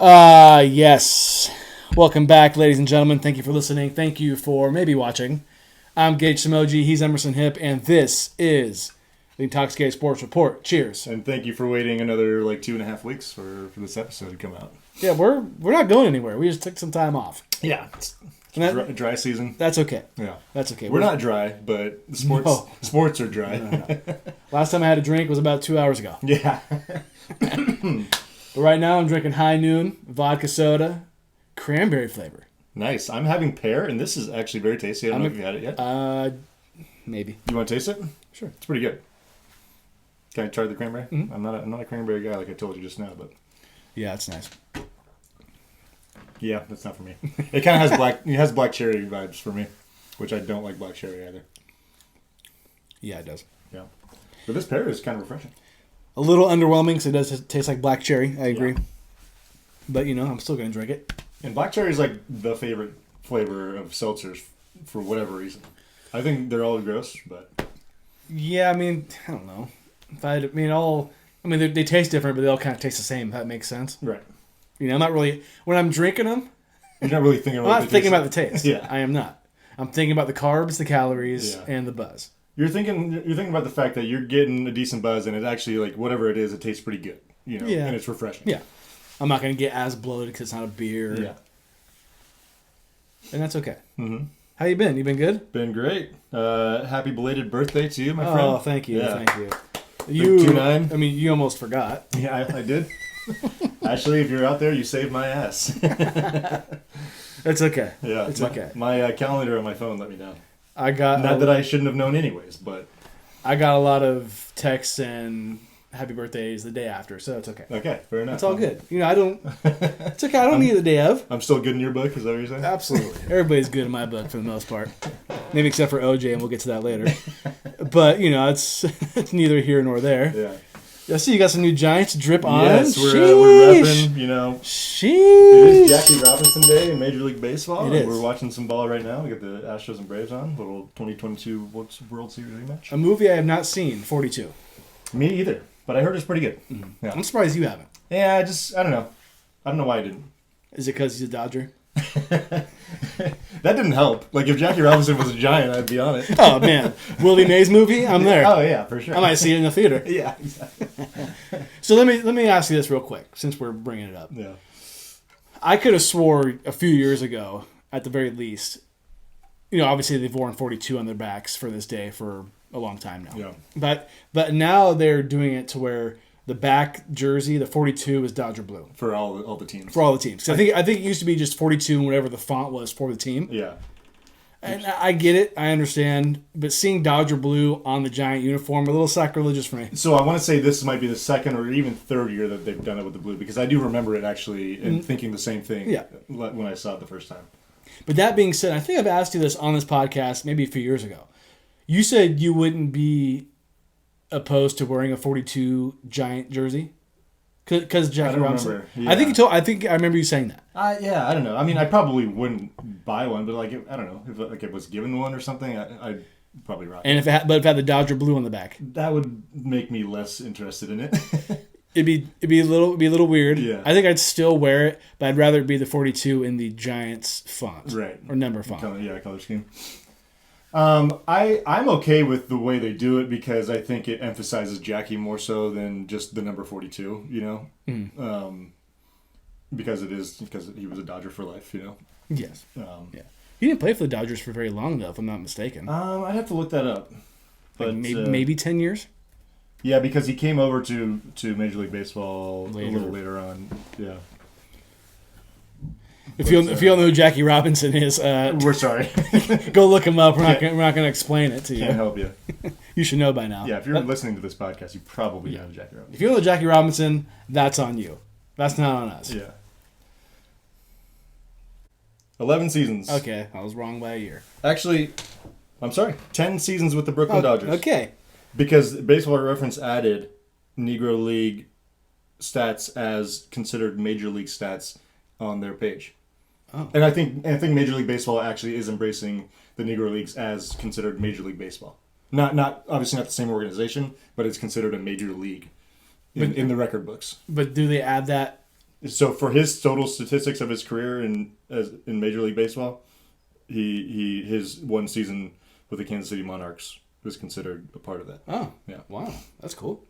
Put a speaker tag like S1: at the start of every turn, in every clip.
S1: Yes. Welcome back, ladies and gentlemen. Thank you for listening. Thank you for maybe watching. I'm Gage Samoji. He's Emerson Hipp, and this is the Intoxicated Sports Report. Cheers.
S2: And thank you for waiting another 2.5 weeks for this episode to come out.
S1: Yeah, we're not going anywhere. We just took some time off.
S2: Yeah, it's dry season.
S1: That's okay.
S2: Yeah,
S1: that's okay.
S2: We're not dry, but the sports are dry.
S1: No. Last time I had a drink was about 2 hours ago.
S2: Yeah.
S1: But right now I'm drinking High Noon vodka soda, cranberry flavor.
S2: Nice. I'm having pear, and this is actually very tasty. I don't know if you had it yet.
S1: Maybe.
S2: You want to taste it?
S1: Sure.
S2: It's pretty good. Can I try the cranberry?
S1: Mm-hmm.
S2: I'm not a cranberry guy like I told you just now, but
S1: yeah, it's nice.
S2: Yeah, that's not for me. It kind of has black cherry vibes for me, which I don't like black cherry either.
S1: Yeah, it does.
S2: Yeah, but this pear is kind of refreshing.
S1: A little underwhelming because it does taste like black cherry. I agree.
S2: Yeah.
S1: But, I'm still going to drink it.
S2: And black cherry is the favorite flavor of seltzers for whatever reason. I think they're all gross, but...
S1: Yeah, I don't know. They taste different, but they all kind of taste the same, if that makes sense.
S2: Right.
S1: I'm not really... When I'm drinking them...
S2: You're not really thinking about
S1: I'm not thinking about the taste.
S2: Yeah.
S1: I am not. I'm thinking about the carbs, the calories, and the buzz.
S2: You're thinking about the fact that you're getting a decent buzz, and it actually, whatever it is, it tastes pretty good. And it's refreshing.
S1: Yeah. I'm not going to get as bloated because it's not a beer.
S2: Yeah.
S1: And that's okay.
S2: Mm-hmm.
S1: How you been? You been good?
S2: Been great. Happy belated birthday to you, my friend.
S1: Oh, thank you.
S2: Yeah.
S1: Thank you.
S2: 2-9.
S1: You almost forgot.
S2: Yeah, I did. Actually, if you're out there, you saved my ass.
S1: It's okay.
S2: Yeah.
S1: It's okay.
S2: My calendar on my phone let me know.
S1: Not
S2: that I shouldn't have known anyways, but...
S1: I got a lot of texts and happy birthdays the day after, so it's okay.
S2: Okay, fair enough.
S1: It's all good. It's okay. I don't need it the day of.
S2: I'm still good in your book, is that what you're saying?
S1: Absolutely. Everybody's good in my book for the most part. Maybe except for OJ, and we'll get to that later. But, it's neither here nor there.
S2: Yeah.
S1: I see you got some new Giants drip on.
S2: Yes, we're repping,
S1: Sheesh.
S2: It is Jackie Robinson Day in Major League Baseball.
S1: It is.
S2: We're watching some ball right now. We got the Astros and Braves on. Little 2022 World Series rematch.
S1: A movie I have not seen, 42.
S2: Me either, but I heard it's pretty good. Mm-hmm. Yeah.
S1: I'm surprised you haven't.
S2: Yeah, I don't know. I don't know why I didn't.
S1: Is it because he's a Dodger?
S2: That didn't help. If Jackie Robinson was a Giant, I'd be on it.
S1: Oh, man. Willie Mays movie? I'm there.
S2: Oh, yeah, for sure.
S1: I might see it in the theater.
S2: Yeah, exactly.
S1: So let me ask you this real quick, since we're bringing it up.
S2: Yeah.
S1: I could have swore a few years ago, at the very least, obviously they've worn 42 on their backs for this day for a long time now.
S2: Yeah.
S1: But now they're doing it to where the back jersey, the 42, is Dodger blue.
S2: For all the teams.
S1: For all the teams. I think it used to be just 42 and whatever the font was for the team.
S2: Yeah.
S1: And I get it. I understand. But seeing Dodger blue on the Giant uniform, a little sacrilegious for me.
S2: So I want to say this might be the second or even third year that they've done it with the blue, because I do remember it actually and thinking the same thing when I saw it the first time.
S1: But that being said, I think I've asked you this on this podcast maybe a few years ago. You said you wouldn't be opposed to wearing a 42 Giant jersey because Jackie Robinson.
S2: Yeah.
S1: I think I remember you saying that.
S2: Yeah, I don't know. I probably wouldn't buy one, but I don't know if it was given one or something, I'd probably rock it.
S1: And if it had the Dodger blue on the back,
S2: that would make me less interested in it.
S1: it'd be a little weird.
S2: Yeah.
S1: I think I'd still wear it, but I'd rather it be the 42 in the Giants font,
S2: right,
S1: or number font.
S2: Color scheme. I'm okay with the way they do it because I think it emphasizes Jackie more so than just the number 42, because he was a Dodger for life,
S1: Yes. Yeah. He didn't play for the Dodgers for very long though, if I'm not mistaken.
S2: I'd have to look that up. But
S1: maybe 10 years?
S2: Yeah, because he came over to Major League Baseball a little later on. Yeah.
S1: If you don't know who Jackie Robinson is,
S2: we're sorry.
S1: Go look him up. We're not going to explain it to you.
S2: Can't help you.
S1: You should know by now.
S2: Yeah, if you're listening to this podcast, you probably know Jackie Robinson.
S1: If you know Jackie Robinson, that's on you. That's not on us.
S2: Yeah. 11 seasons.
S1: Okay, I was wrong by a year.
S2: Actually, I'm sorry. 10 seasons with the Brooklyn Dodgers.
S1: Okay.
S2: Because Baseball Reference added Negro League stats as considered Major League stats on their page.
S1: Oh.
S2: And I think Major League Baseball actually is embracing the Negro Leagues as considered Major League Baseball. Not obviously not the same organization, but it's considered a major league in the record books.
S1: But do they add that
S2: So for his total statistics of his career in Major League Baseball, his one season with the Kansas City Monarchs was considered a part of that.
S1: Oh,
S2: Yeah.
S1: Wow, that's cool.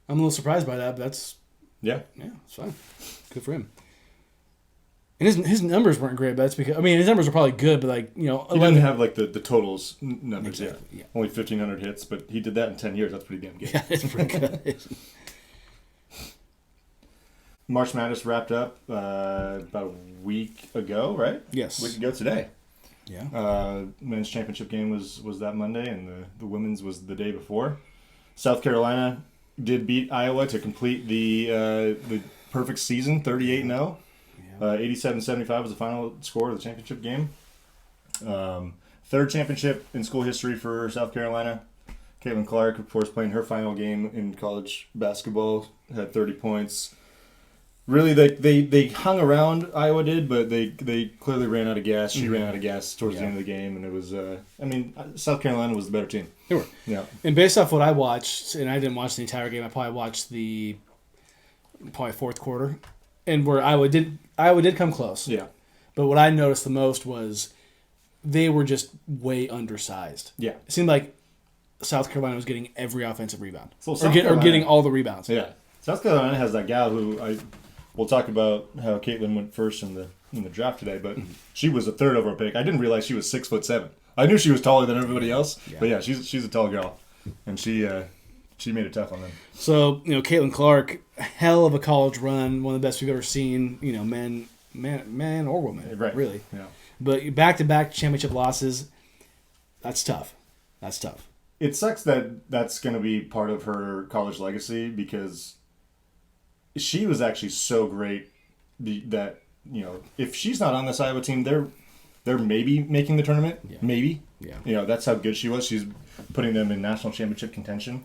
S1: I'm a little surprised by that, but that's
S2: Yeah.
S1: it's fine. Good for him. And his numbers weren't great, but that's because his numbers are probably good, but like
S2: He didn't have like the totals numbers yet.
S1: Exactly, yeah.
S2: Only 1,500 hits, but he did that in 10 years. That's pretty damn good.
S1: Yeah, it's pretty good.
S2: March Madness wrapped up about a week ago, right?
S1: Yes.
S2: A week ago today.
S1: Yeah.
S2: Men's championship game was that Monday, and the women's was the day before. South Carolina did beat Iowa to complete the perfect season, 38-0. 87-75 was the final score of the championship game. Third championship in school history for South Carolina. Caitlin Clark, of course, playing her final game in college basketball, had 30 points. Really, they hung around, Iowa did, but they clearly ran out of gas. She ran out of gas towards the end of the game, and it was, South Carolina was the better team.
S1: They were.
S2: Yeah.
S1: And based off what I watched, and I didn't watch the entire game, I probably watched probably fourth quarter, and where Iowa did come close.
S2: Yeah.
S1: But what I noticed the most was they were just way undersized.
S2: Yeah.
S1: It seemed like South Carolina was getting every offensive rebound.
S2: So
S1: or getting all the rebounds.
S2: Yeah. South Carolina has that gal who we'll talk about how Caitlin went first in the draft today, but she was a third overall pick. I didn't realize she was 6'7". I knew she was taller than everybody else, but yeah, she's a tall girl, and she made it tough on them.
S1: So Caitlin Clark, hell of a college run, one of the best we've ever seen. Man or woman,
S2: Right?
S1: Really.
S2: Yeah.
S1: But back-to-back championship losses, that's tough. That's tough.
S2: It sucks that that's going to be part of her college legacy because she was actually so great that if she's not on this Iowa team, they're maybe making the tournament.
S1: Yeah.
S2: Maybe.
S1: Yeah.
S2: That's how good she was. She's putting them in national championship contention.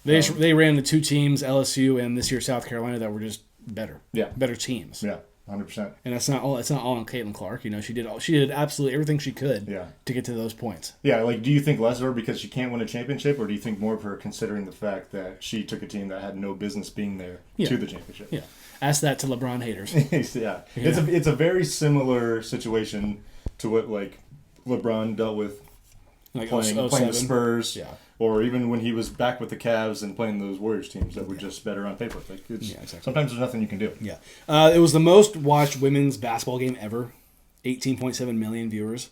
S1: They ran the two teams, LSU and this year South Carolina, that were just better.
S2: Yeah.
S1: Better teams.
S2: Yeah. 100%.
S1: And it's not all on Caitlin Clark. She did absolutely everything she could
S2: Yeah.
S1: to get to those points.
S2: Yeah, do you think less of her because she can't win a championship, or do you think more of her considering the fact that she took a team that had no business being there to the championship?
S1: Yeah. Ask that to LeBron haters.
S2: Yeah. It's a very similar situation to what LeBron dealt with playing the Spurs, or even when he was back with the Cavs and playing those Warriors teams that were just better on paper. Exactly. Sometimes there's nothing you can do.
S1: Yeah, it was the most watched women's basketball game ever, 18.7 million viewers.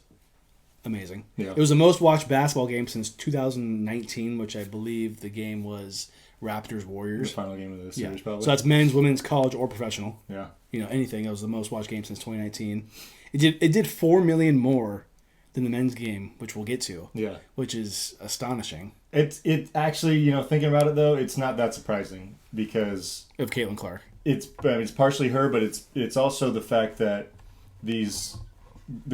S1: Amazing.
S2: Yeah.
S1: It was the most watched basketball game since 2019, which I believe the game was Raptors Warriors.
S2: The final game of the series, probably.
S1: So that's men's, women's, college, or professional.
S2: Yeah.
S1: Anything. It was the most watched game since 2019. It did 4 million more than the men's game, which we'll get to.
S2: Yeah.
S1: Which is astonishing.
S2: It actually, thinking about it though, it's not that surprising because
S1: of Caitlin Clark.
S2: It's partially her, but it's also the fact that the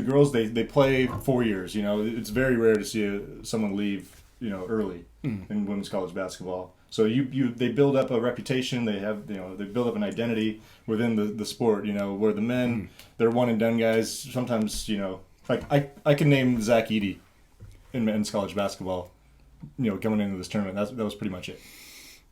S2: girls they play 4 years. It's very rare to see someone leave early in women's college basketball. So they build up a reputation. They have they build up an identity within the sport. Where the men they're one and done guys. Sometimes I can name Zach Edey in men's college basketball. Coming into this tournament, that was pretty much it.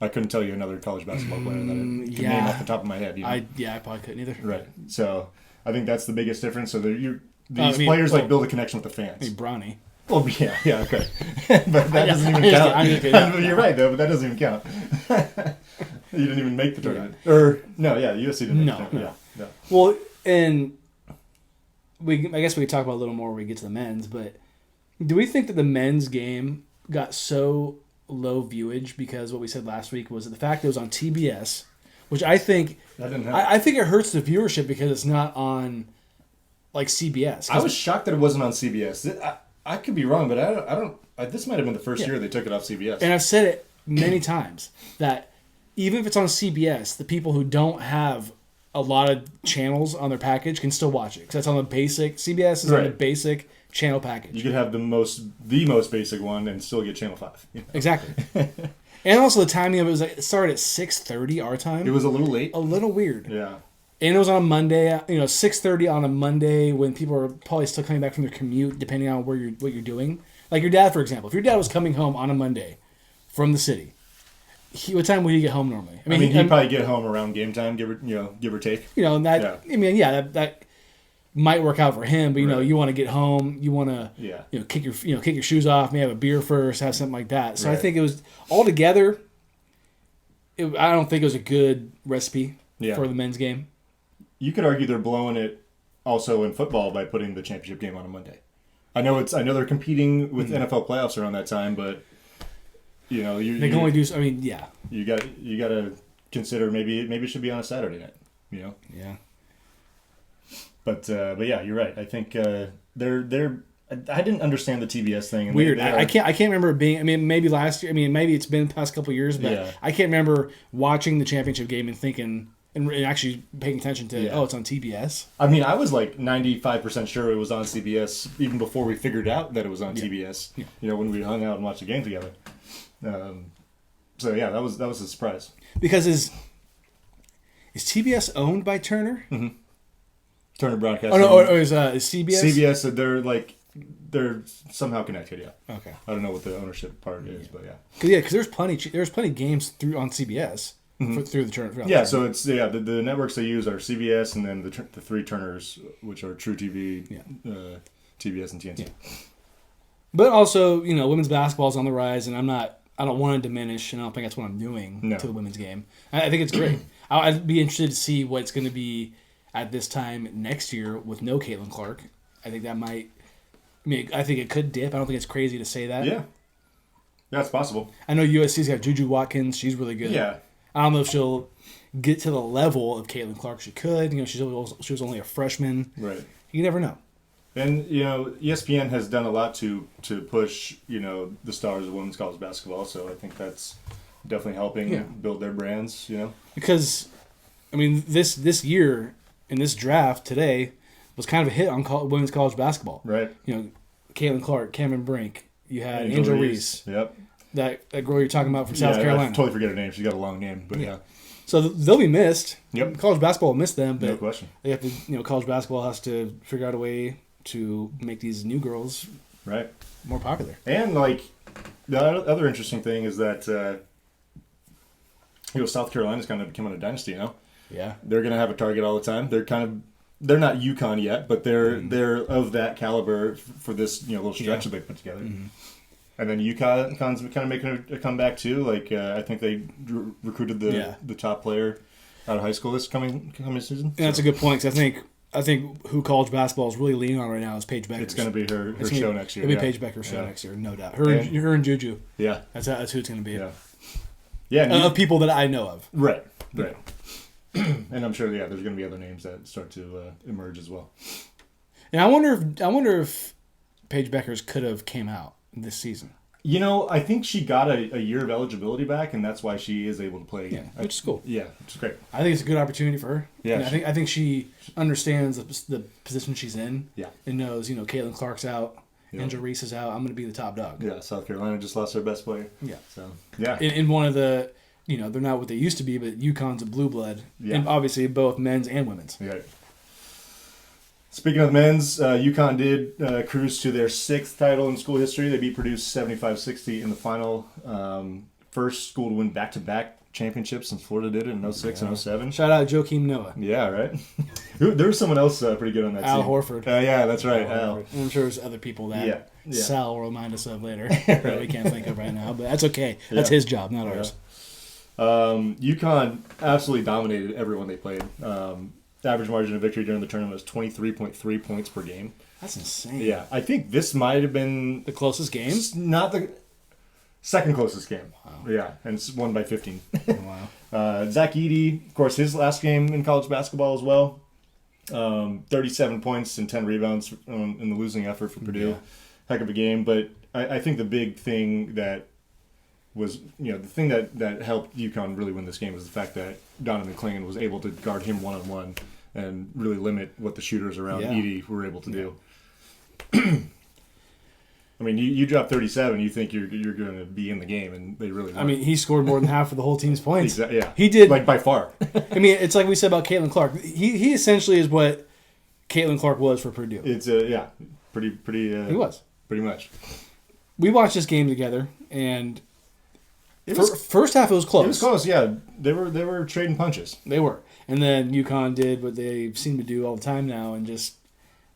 S2: I couldn't tell you another college basketball player that I could name off the top of my head.
S1: I probably couldn't either.
S2: Right. So I think that's the biggest difference. So these players build a connection with the fans.
S1: Bronny.
S2: Well, yeah, okay, but that doesn't even count. You're right though, but that doesn't even count. You didn't even make the tournament, or no? Yeah, USC didn't make the tournament. Yeah.
S1: Well, and I guess we could talk about it a little more when we get to the men's. But do we think that the men's game got so low viewage because what we said last week was the fact that it was on TBS, which I think
S2: that didn't help.
S1: I think it hurts the viewership because it's not on CBS.
S2: I was shocked that it wasn't on CBS. I could be wrong, but I don't. This might have been the first year they took it off CBS.
S1: And I've said it many times that even if it's on CBS, the people who don't have a lot of channels on their package can still watch it because that's on the basic. CBS is on the basic channel package.
S2: You could have the most basic one and still get channel 5.
S1: Exactly. And also the timing of it started at 6:30 our time.
S2: It was a little late.
S1: A little weird.
S2: Yeah.
S1: And it was on a Monday, 6:30 on a Monday when people are probably still coming back from their commute, depending on what you're doing. Like your dad, for example. If your dad was coming home on a Monday from the city, What time would he get home normally?
S2: I mean, he'd probably get home around game time, give or take.
S1: And that, I mean, that might work out for him, but you want to get home, you want to, kick your shoes off, maybe have a beer first, have something like that. So I think it was altogether. I don't think it was a good recipe for the men's game.
S2: You could argue they're blowing it also in football by putting the championship game on a Monday. I know they're competing with NFL playoffs around that time, but they can
S1: only do. I mean,
S2: you got to consider maybe it should be on a Saturday night.
S1: Yeah.
S2: But yeah, you're right. I think they're. I didn't understand the TBS thing. And
S1: Weird. I can't remember it being. I mean, maybe last year. I mean, maybe it's been the past couple of years, but I can't remember watching the championship game and thinking and actually paying attention to. Oh, it's on TBS.
S2: I mean, I was like 95% sure it was on CBS even before we figured out that it was on TBS. Yeah. When we hung out and watched the game together. So yeah, that was a surprise.
S1: Because is TBS owned by Turner?
S2: Mm-hmm. Turner Broadcasting.
S1: Is CBS?
S2: CBS, they're somehow connected. Yeah.
S1: Okay.
S2: I don't know what the ownership part is, but yeah.
S1: Because there's plenty of games on CBS through the Turner.
S2: Yeah, so it's the networks they use are CBS and then the three Turners, which are True TV, TBS, and TNT. Yeah.
S1: But also, women's basketball is on the rise, and I don't want to diminish, and I don't think that's what I'm doing to the women's game. I think it's great. I'd be interested to see what it's going to be at this time next year with no Caitlin Clark. I think that might. I mean, I think it could dip. I don't think it's crazy to say that.
S2: Yeah, that's possible.
S1: I know USC's got Juju Watkins. She's really good.
S2: Yeah.
S1: I don't know if she'll get to the level of Caitlin Clark. She could. She was only a freshman.
S2: Right.
S1: You never know.
S2: And ESPN has done a lot to push the stars of women's college basketball. So I think that's definitely helping build their brands.
S1: Because, I mean, this year in this draft today was kind of a hit on women's college basketball.
S2: Right.
S1: Caitlin Clark, Cameron Brink. You had Angel Reese.
S2: Yep.
S1: That girl you're talking about from South Carolina.
S2: I totally forget her name. She's got a long name, but yeah.
S1: So they'll be missed.
S2: Yep.
S1: College basketball will miss them, but
S2: no question.
S1: They have to. College basketball has to figure out a way to make these new girls more popular.
S2: And the other interesting thing is that South Carolina's kind of becoming a dynasty.
S1: Yeah.
S2: They're going to have a target all the time. They're not UConn yet, but they're of that caliber for this little stretch that they put together. Mm-hmm. And then UConn's kind of making a comeback too. I think they recruited the top player out of high school this coming season.
S1: And that's a good point because I think who college basketball is really leaning on right now is Paige Becker.
S2: It's going to be her show next year.
S1: It'll be Paige Becker's show next year, no doubt. Her and Juju.
S2: Yeah.
S1: That's who it's going to be.
S2: Yeah. Yeah.
S1: Of people that I know of.
S2: Right. And I'm sure, there's going to be other names that start to emerge as well.
S1: And I wonder if Paige Becker's could have came out this season.
S2: I think she got a year of eligibility back, and that's why she is able to play again.
S1: Yeah, which is cool.
S2: Yeah, which is great.
S1: I think it's a good opportunity for her.
S2: Yeah,
S1: I think she understands the position she's in.
S2: Yeah,
S1: and knows Caitlin Clark's out, Angel Reese is out. I'm going to be the top dog.
S2: Yeah, South Carolina just lost their best player.
S1: Yeah,
S2: so yeah,
S1: in one of the they're not what they used to be, but UConn's a blue blood, and obviously both men's and women's.
S2: Yeah. Speaking of men's, UConn did cruise to their 6th title in school history. They beat Purdue 75-60 in the final. First school to win back-to-back championships since Florida did it in 06 and 07.
S1: Shout out Joakim Noah.
S2: Yeah, right? There was someone else pretty good on that
S1: Al
S2: team.
S1: Horford.
S2: Yeah, that's right, Al.
S1: And I'm sure there's other people that Sal will remind us of later that we can't think of right now, but that's okay. That's his job, not ours.
S2: UConn absolutely dominated everyone they played. Average margin of victory during the tournament was 23.3 points per game.
S1: That's insane.
S2: Yeah, I think this might have been
S1: the closest game.
S2: Not the second closest game.
S1: Wow.
S2: Yeah, and it's won by 15.
S1: Wow.
S2: Zach Edey, of course, his last game in college basketball as well. 37 points and 10 rebounds in the losing effort for Purdue.
S1: Yeah.
S2: Heck of a game, but I think the big thing that was, the thing that helped UConn really win this game was the fact that Donovan Clingan was able to guard him one-on-one and really limit what the shooters around Edey were able to do. I mean, you drop 37, you think you're going to be in the game, and they really weren't.
S1: I mean, he scored more than half of the whole team's points.
S2: Exactly, yeah.
S1: He did.
S2: By far.
S1: I mean, it's like we said about Caitlin Clark. He essentially is what Caitlin Clark was for Purdue.
S2: It's, pretty.
S1: He was.
S2: Pretty much.
S1: We watched this game together, and First half, it was close.
S2: It was close, yeah. They were trading punches.
S1: They were. And then UConn did what they seem to do all the time now and just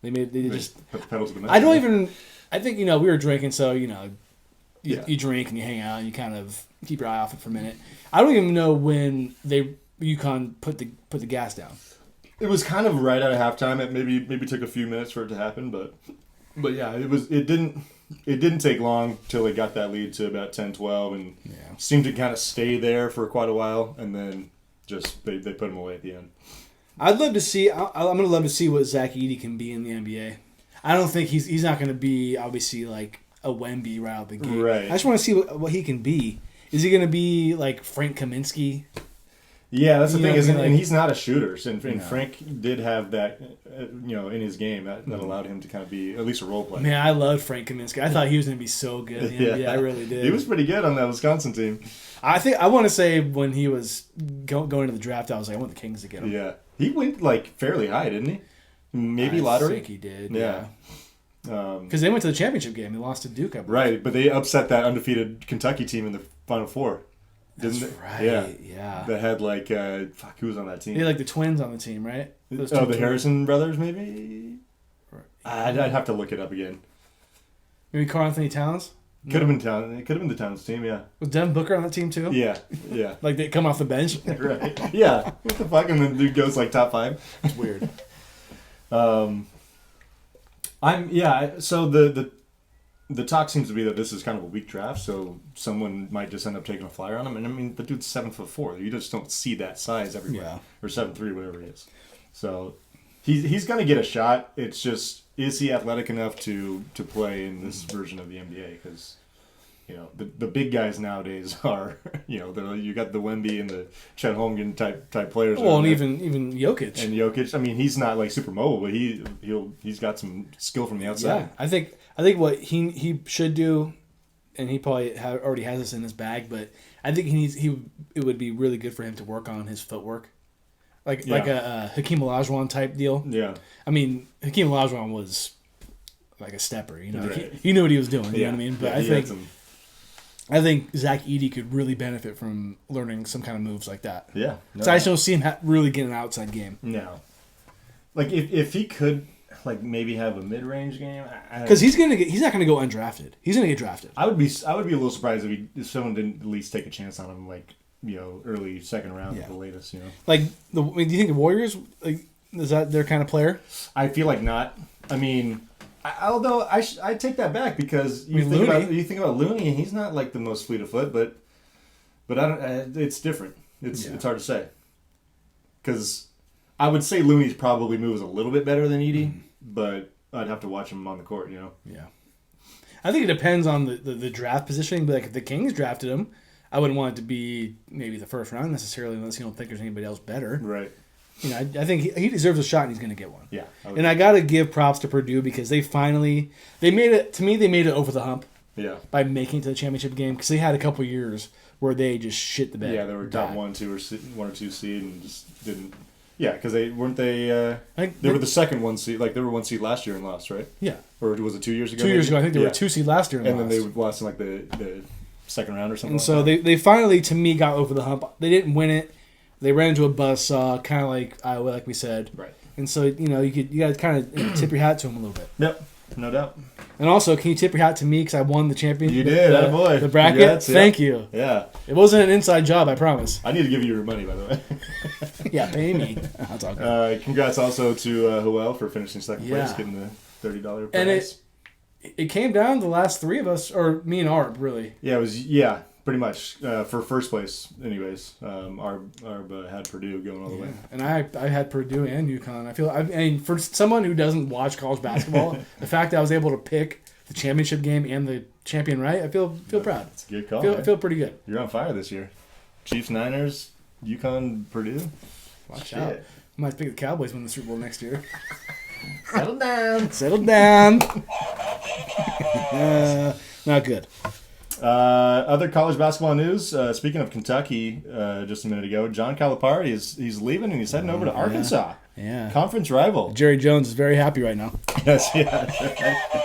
S1: they just
S2: put the pedal to the metal.
S1: I think, we were drinking, so, you drink and you hang out and you kind of keep your eye off it for a minute. I don't even know when UConn put the gas down.
S2: It was kind of right out of halftime. It maybe took a few minutes for it to happen, but yeah, it didn't take long till they got that lead to about 10-12 and seemed to kind of stay there for quite a while, and then just they put them away at the end.
S1: I'd love to see. I'm gonna love to see what Zach Edey can be in the NBA. I don't think he's not gonna be obviously like a Wemby right out the gate.
S2: Right.
S1: I just want to see what he can be. Is he gonna be like Frank Kaminsky?
S2: Yeah, that's the thing. And he's not a shooter. And Frank did have that, in his game that allowed him to kind of be at least a role player.
S1: Man, I loved Frank Kaminsky. I thought he was going to be so good in the NBA. I really did.
S2: He was pretty good on that Wisconsin team.
S1: I want to say when he was going to the draft, I was like, I want the Kings to get him.
S2: Yeah, he went like fairly high, didn't he? Maybe lottery.
S1: I think he did.
S2: Yeah.
S1: Because they went to the championship game. They lost to Duke. I believe.
S2: Right, but they upset that undefeated Kentucky team in the Final Four.
S1: That's right. Yeah.
S2: That had like who was on that team?
S1: They had like the twins on the team, right?
S2: The Harrison brothers, maybe. I'd have to look it up again.
S1: Maybe Karl Anthony Towns.
S2: Could have been Towns. It could have been the Towns team. Yeah.
S1: Was Devin Booker on that team too?
S2: Yeah.
S1: Like they come off the bench.
S2: Right. Yeah. What the fuck? And then dude goes like top 5.
S1: It's weird.
S2: So the talk seems to be that this is kind of a weak draft, so someone might just end up taking a flyer on him. And I mean, the dude's 7'4". You just don't see that size everywhere.
S1: Yeah.
S2: Or 7'3", whatever it is. So he's going to get a shot. It's just, is he athletic enough to play in this version of the NBA? Because the big guys nowadays are you got the Wemby and the Chet Holmgren type players.
S1: Well, and even Jokic.
S2: And Jokic, I mean, he's not like super mobile, but he's got some skill from the outside.
S1: Yeah, I think what he should do, and he probably already has this in his bag, but I think it would be really good for him to work on his footwork, like a Hakeem Olajuwon type deal.
S2: Yeah,
S1: I mean Hakeem Olajuwon was like a stepper,
S2: right.
S1: He knew what he was doing. You know what I mean? But
S2: yeah,
S1: I think Zach Edey could really benefit from learning some kind of moves like that.
S2: Yeah,
S1: so I just don't see him really getting an outside game.
S2: No, like if he could. Like maybe have a mid-range game
S1: because he's not gonna go undrafted. He's gonna get drafted.
S2: I would be a little surprised if someone didn't at least take a chance on him, like early second round at the latest.
S1: Like do you think the Warriors is that their kind of player?
S2: I feel like not. I mean, although I take that back because you think about Looney and he's not like the most fleet of foot, but I don't. It's different. It's hard to say because I would say Looney's probably moves a little bit better than Edey. But I'd have to watch him on the court,
S1: Yeah. I think it depends on the draft positioning. But like if the Kings drafted him, I wouldn't want it to be maybe the first round necessarily unless you don't think there's anybody else better.
S2: Right.
S1: I think he deserves a shot and he's going to get one.
S2: Yeah.
S1: And I got to give props to Purdue because they made it over the hump.
S2: Yeah.
S1: By making it to the championship game because they had a couple years where they just shit the bed.
S2: Yeah, they were top 1 or 2 seed and just didn't. Yeah, because they were the second 1 seed. Like they were 1 seed last year and lost, right?
S1: Yeah.
S2: Or was it 2 years ago?
S1: 2 years ago, I think they were 2 seed last year and
S2: then they lost in like the second round or something.
S1: And so they finally, to me, got over the hump. They didn't win it. They ran into a buzzsaw, kind of like Iowa, like we said.
S2: Right. And
S1: so you got to kind of tip your hat to them a little bit.
S2: Yep. No doubt.
S1: And also, can you tip your hat to me because I won the champion?
S2: You did, boy.
S1: The bracket. Congrats, Thank you.
S2: Yeah.
S1: It wasn't an inside job, I promise.
S2: I need to give you your money, by the way.
S1: Yeah, pay me. That's all good.
S2: Congrats also to Joel for finishing second place, getting the $30 prize.
S1: And it came down to the last 3 of us, or me and Arb, really.
S2: Yeah, it was pretty much for first place. Anyways, Arb had Purdue going all the way,
S1: and I had Purdue and UConn. I mean, for someone who doesn't watch college basketball, the fact that I was able to pick the championship game and the champion right, I feel proud.
S2: It's a good call.
S1: Feel pretty good.
S2: You're on fire this year. Chiefs, Niners, UConn, Purdue.
S1: Watch out. I might pick the Cowboys win the Super Bowl next year.
S2: Settle down.
S1: Settle down. Not good.
S2: Other college basketball news. Speaking of Kentucky, just a minute ago, John Calipari he's leaving and he's heading over to Arkansas.
S1: Yeah.
S2: Conference rival.
S1: Jerry Jones is very happy right now.
S2: Yes, yeah.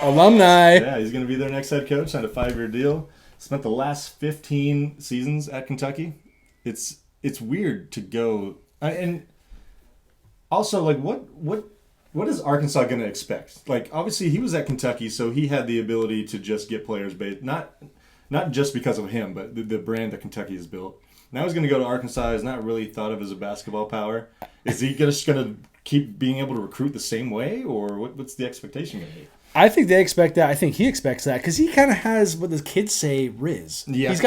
S1: Alumni.
S2: Yeah, he's going to be their next head coach, signed a 5-year deal. spent the last 15 seasons at Kentucky. It's weird to go and also like what is Arkansas going to expect? Like obviously he was at Kentucky, so he had the ability to just get players based not just because of him, but the brand that Kentucky has built. Now he's going to go to Arkansas. He's not really thought of as a basketball power. Is he just going to keep being able to recruit the same way, or what's the expectation going to be?
S1: I think they expect that. I think he expects that because he kind of has what the kids say, riz.
S2: Yeah.
S1: He's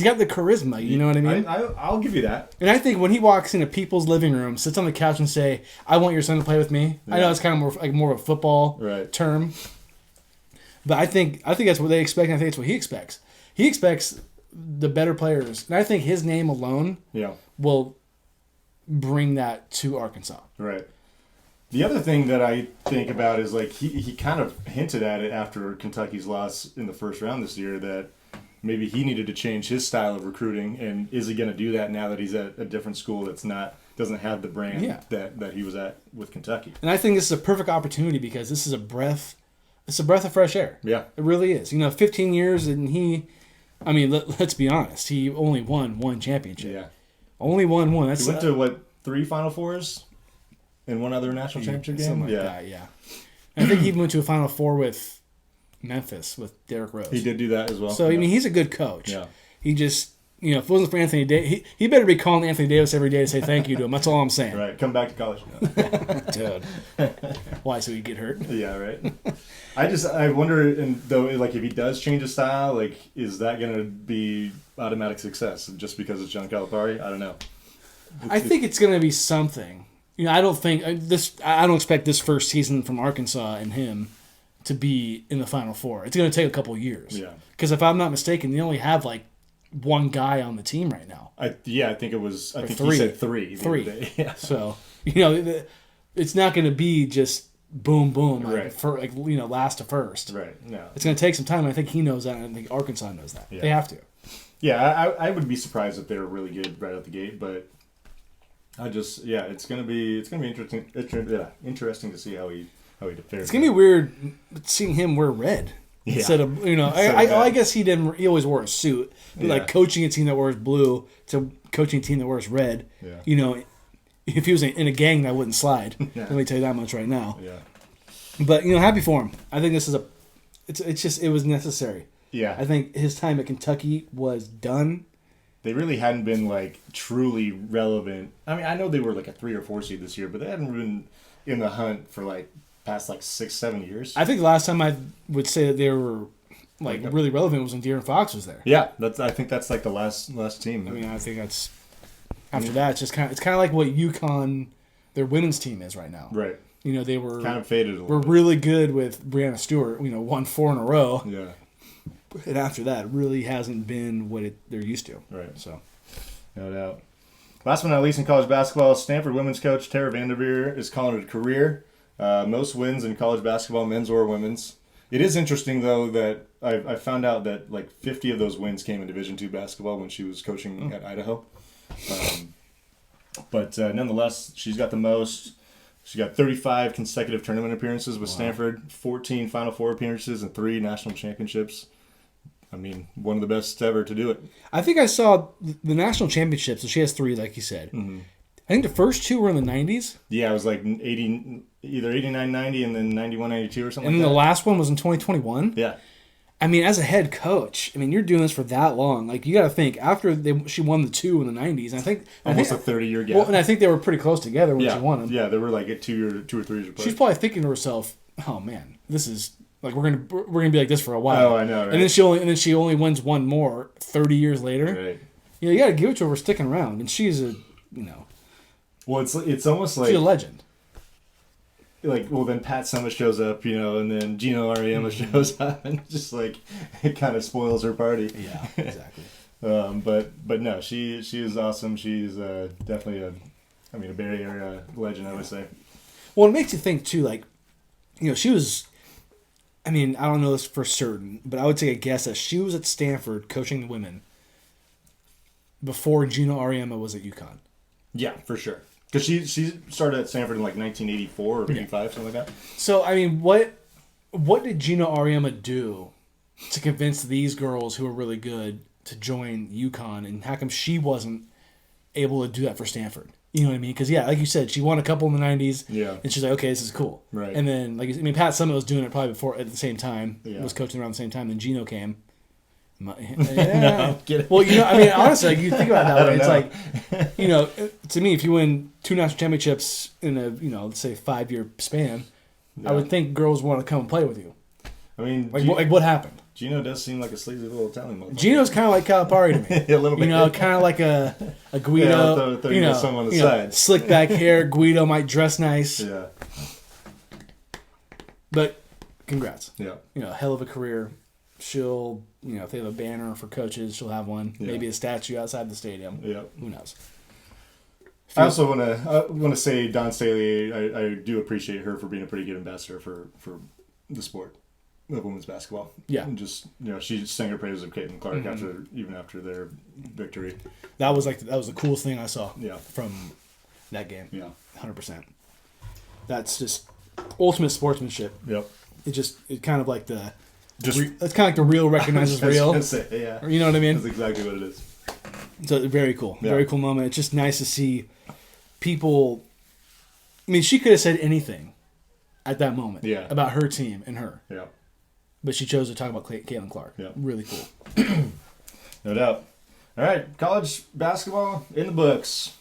S1: got the charisma. You know what I mean?
S2: I'll give you that.
S1: And I think when he walks into people's living room, sits on the couch and say, "I want your son to play with me." Yeah. I know it's kind of more of a football term, but I think that's what they expect. And I think that's what he expects. He expects the better players, and I think his name alone will bring that to Arkansas.
S2: Right. The other thing that I think about is like he kind of hinted at it after Kentucky's loss in the first round this year that maybe he needed to change his style of recruiting, and is he going to do that now that he's at a different school doesn't have the brand that he was at with Kentucky?
S1: And I think this is a perfect opportunity because this is a breath of fresh air.
S2: Yeah,
S1: it really is. 15 years and let's be honest, he only won one championship.
S2: Yeah,
S1: only won one.
S2: He went to 3 Final Fours. And one other national championship game?
S1: Something like that, yeah. And I think he even went to a Final Four with Memphis, with Derrick Rose.
S2: He did do that as well.
S1: So, he's a good coach.
S2: Yeah.
S1: He just, if it wasn't for Anthony Davis, he better be calling Anthony Davis every day to say thank you to him. That's all I'm saying.
S2: Right. Come back to college.
S1: Dude. Why, so he'd get hurt?
S2: Yeah, right. I wonder, if he does change his style, like, is that going to be automatic success just because it's John Calipari? I don't know.
S1: I think it's going to be something. I don't think I don't expect this first season from Arkansas and him to be in the Final Four. It's going to take a couple of years. Yeah. Because if I'm not mistaken, they only have like one guy on the team right now.
S2: I think it was. I think he said three.
S1: Three. Yeah. So it's not going to be just boom boom last to first.
S2: Right. No.
S1: It's going to take some time. And I think he knows that, and I think Arkansas knows that. Yeah. They have to.
S2: Yeah, I would be surprised if they were really good right out the gate, but. It's gonna be interesting to see how he fares.
S1: It's gonna be weird seeing him wear red instead of I guess he didn't. He always wore a suit, but like coaching a team that wears blue to coaching a team that wears red. Yeah. If he was in a gang, that wouldn't slide. Let me tell you that much right now.
S2: Yeah.
S1: But happy for him. I think this is it was necessary.
S2: Yeah.
S1: I think his time at Kentucky was done.
S2: They really hadn't been like truly relevant. I mean, I know they were like a 3 or 4 seed this year, but they hadn't been in the hunt for like past like 6-7 years.
S1: I think the last time I would say that they were like really relevant was when De'Aaron Fox was there.
S2: Yeah, I think that's like the last team.
S1: I mean, I think that's after that. It's just kind of like what UConn, their women's team is right now.
S2: Right.
S1: They were
S2: kind of faded a little.
S1: We're really good with Breanna Stewart. Won 4 in a row.
S2: Yeah.
S1: And after that, it really hasn't been what they're used to.
S2: Right.
S1: So,
S2: no doubt. Last but not least in college basketball, Stanford women's coach Tara Vanderveer is calling it a career. Most wins in college basketball, men's or women's. It is interesting, though, that I found out that like 50 of those wins came in Division II basketball when she was coaching at Idaho. But nonetheless, she's got the most. She got 35 consecutive tournament appearances with Stanford, 14 Final Four appearances, and 3 national championships. I mean, one of the best ever to do it.
S1: I think I saw the national championships, so she has 3, like you said. Mm-hmm. I think the first 2 were in the 90s.
S2: Yeah, it was like either 89, 90, and then 91, 92 or something
S1: and then the last one was in 2021?
S2: Yeah.
S1: I mean, as a head coach, you're doing this for that long. Like, you got to think, after she won the 2 in the 90s, I think...
S2: Almost a 30-year gap.
S1: Well, and I think they were pretty close together when she won them.
S2: Yeah, they were like at 2 or 3 years apart.
S1: She's probably thinking to herself, oh, man, this is... Like, we're gonna be like this for a while.
S2: Oh, I know, right?
S1: And then she only wins one more 30 years later.
S2: Right.
S1: You got to give it to her for sticking around. And she's
S2: Well, it's almost like...
S1: She's a legend.
S2: Like, well, then Pat Summitt shows up, and then Gino Auriemma shows up, and just like it kind of spoils her party.
S1: Yeah, exactly.
S2: But no, she is awesome. She's definitely a Bay Area legend, I would say.
S1: Well, it makes you think too. Like, she was. I don't know this for certain, but I would take a guess that she was at Stanford coaching the women before Gino Auriemma was at UConn.
S2: Yeah, for sure. Because she started at Stanford in like 1984 or 85, something like that.
S1: So, what did Gino Auriemma do to convince these girls who are really good to join UConn, and how come she wasn't able to do that for Stanford? You know what I mean? Because, yeah, like you said, she won a couple in the 90s, and she's like, okay, this is cool.
S2: Right.
S1: And then, Pat Summitt was doing it probably before at the same time, was coaching around the same time, then Gino came.
S2: No, I'm kidding.
S1: Well, honestly, you think about it that way. It's like, to me, if you win 2 national championships in a, let's say 5-year span, I would think girls want to come and play with you.
S2: I mean,
S1: what happened?
S2: Gino does seem like a sleazy little Italian motherfucker.
S1: Gino's kind of like Calipari to me.
S2: A little bit.
S1: Kind of like a Guido.
S2: Some on the side.
S1: Slick back hair. Guido might dress nice.
S2: Yeah.
S1: But congrats.
S2: Yeah.
S1: Hell of a career. She'll, if they have a banner for coaches, she'll have one. Yeah. Maybe a statue outside the stadium.
S2: Yeah.
S1: Who knows?
S2: I also want to say Dawn Staley. I do appreciate her for being a pretty good ambassador for the sport of women's basketball.
S1: Yeah.
S2: And just she sang her praises of Caitlin Clark after their victory.
S1: That was the coolest thing I saw.
S2: Yeah.
S1: From that game.
S2: Yeah.
S1: 100%. That's just ultimate sportsmanship.
S2: Yep.
S1: It's kind of like the.
S2: Just
S1: it's kind of like the real recognizes real.
S2: Yeah.
S1: You know what I mean?
S2: That's exactly what it is.
S1: So very cool.
S2: Yeah.
S1: Very cool moment. It's just nice to see people. I mean, she could have said anything at that moment about her team and her.
S2: Yeah.
S1: But she chose to talk about Caitlin Clark.
S2: Yeah.
S1: Really cool.
S2: No doubt. All right. College basketball in the books.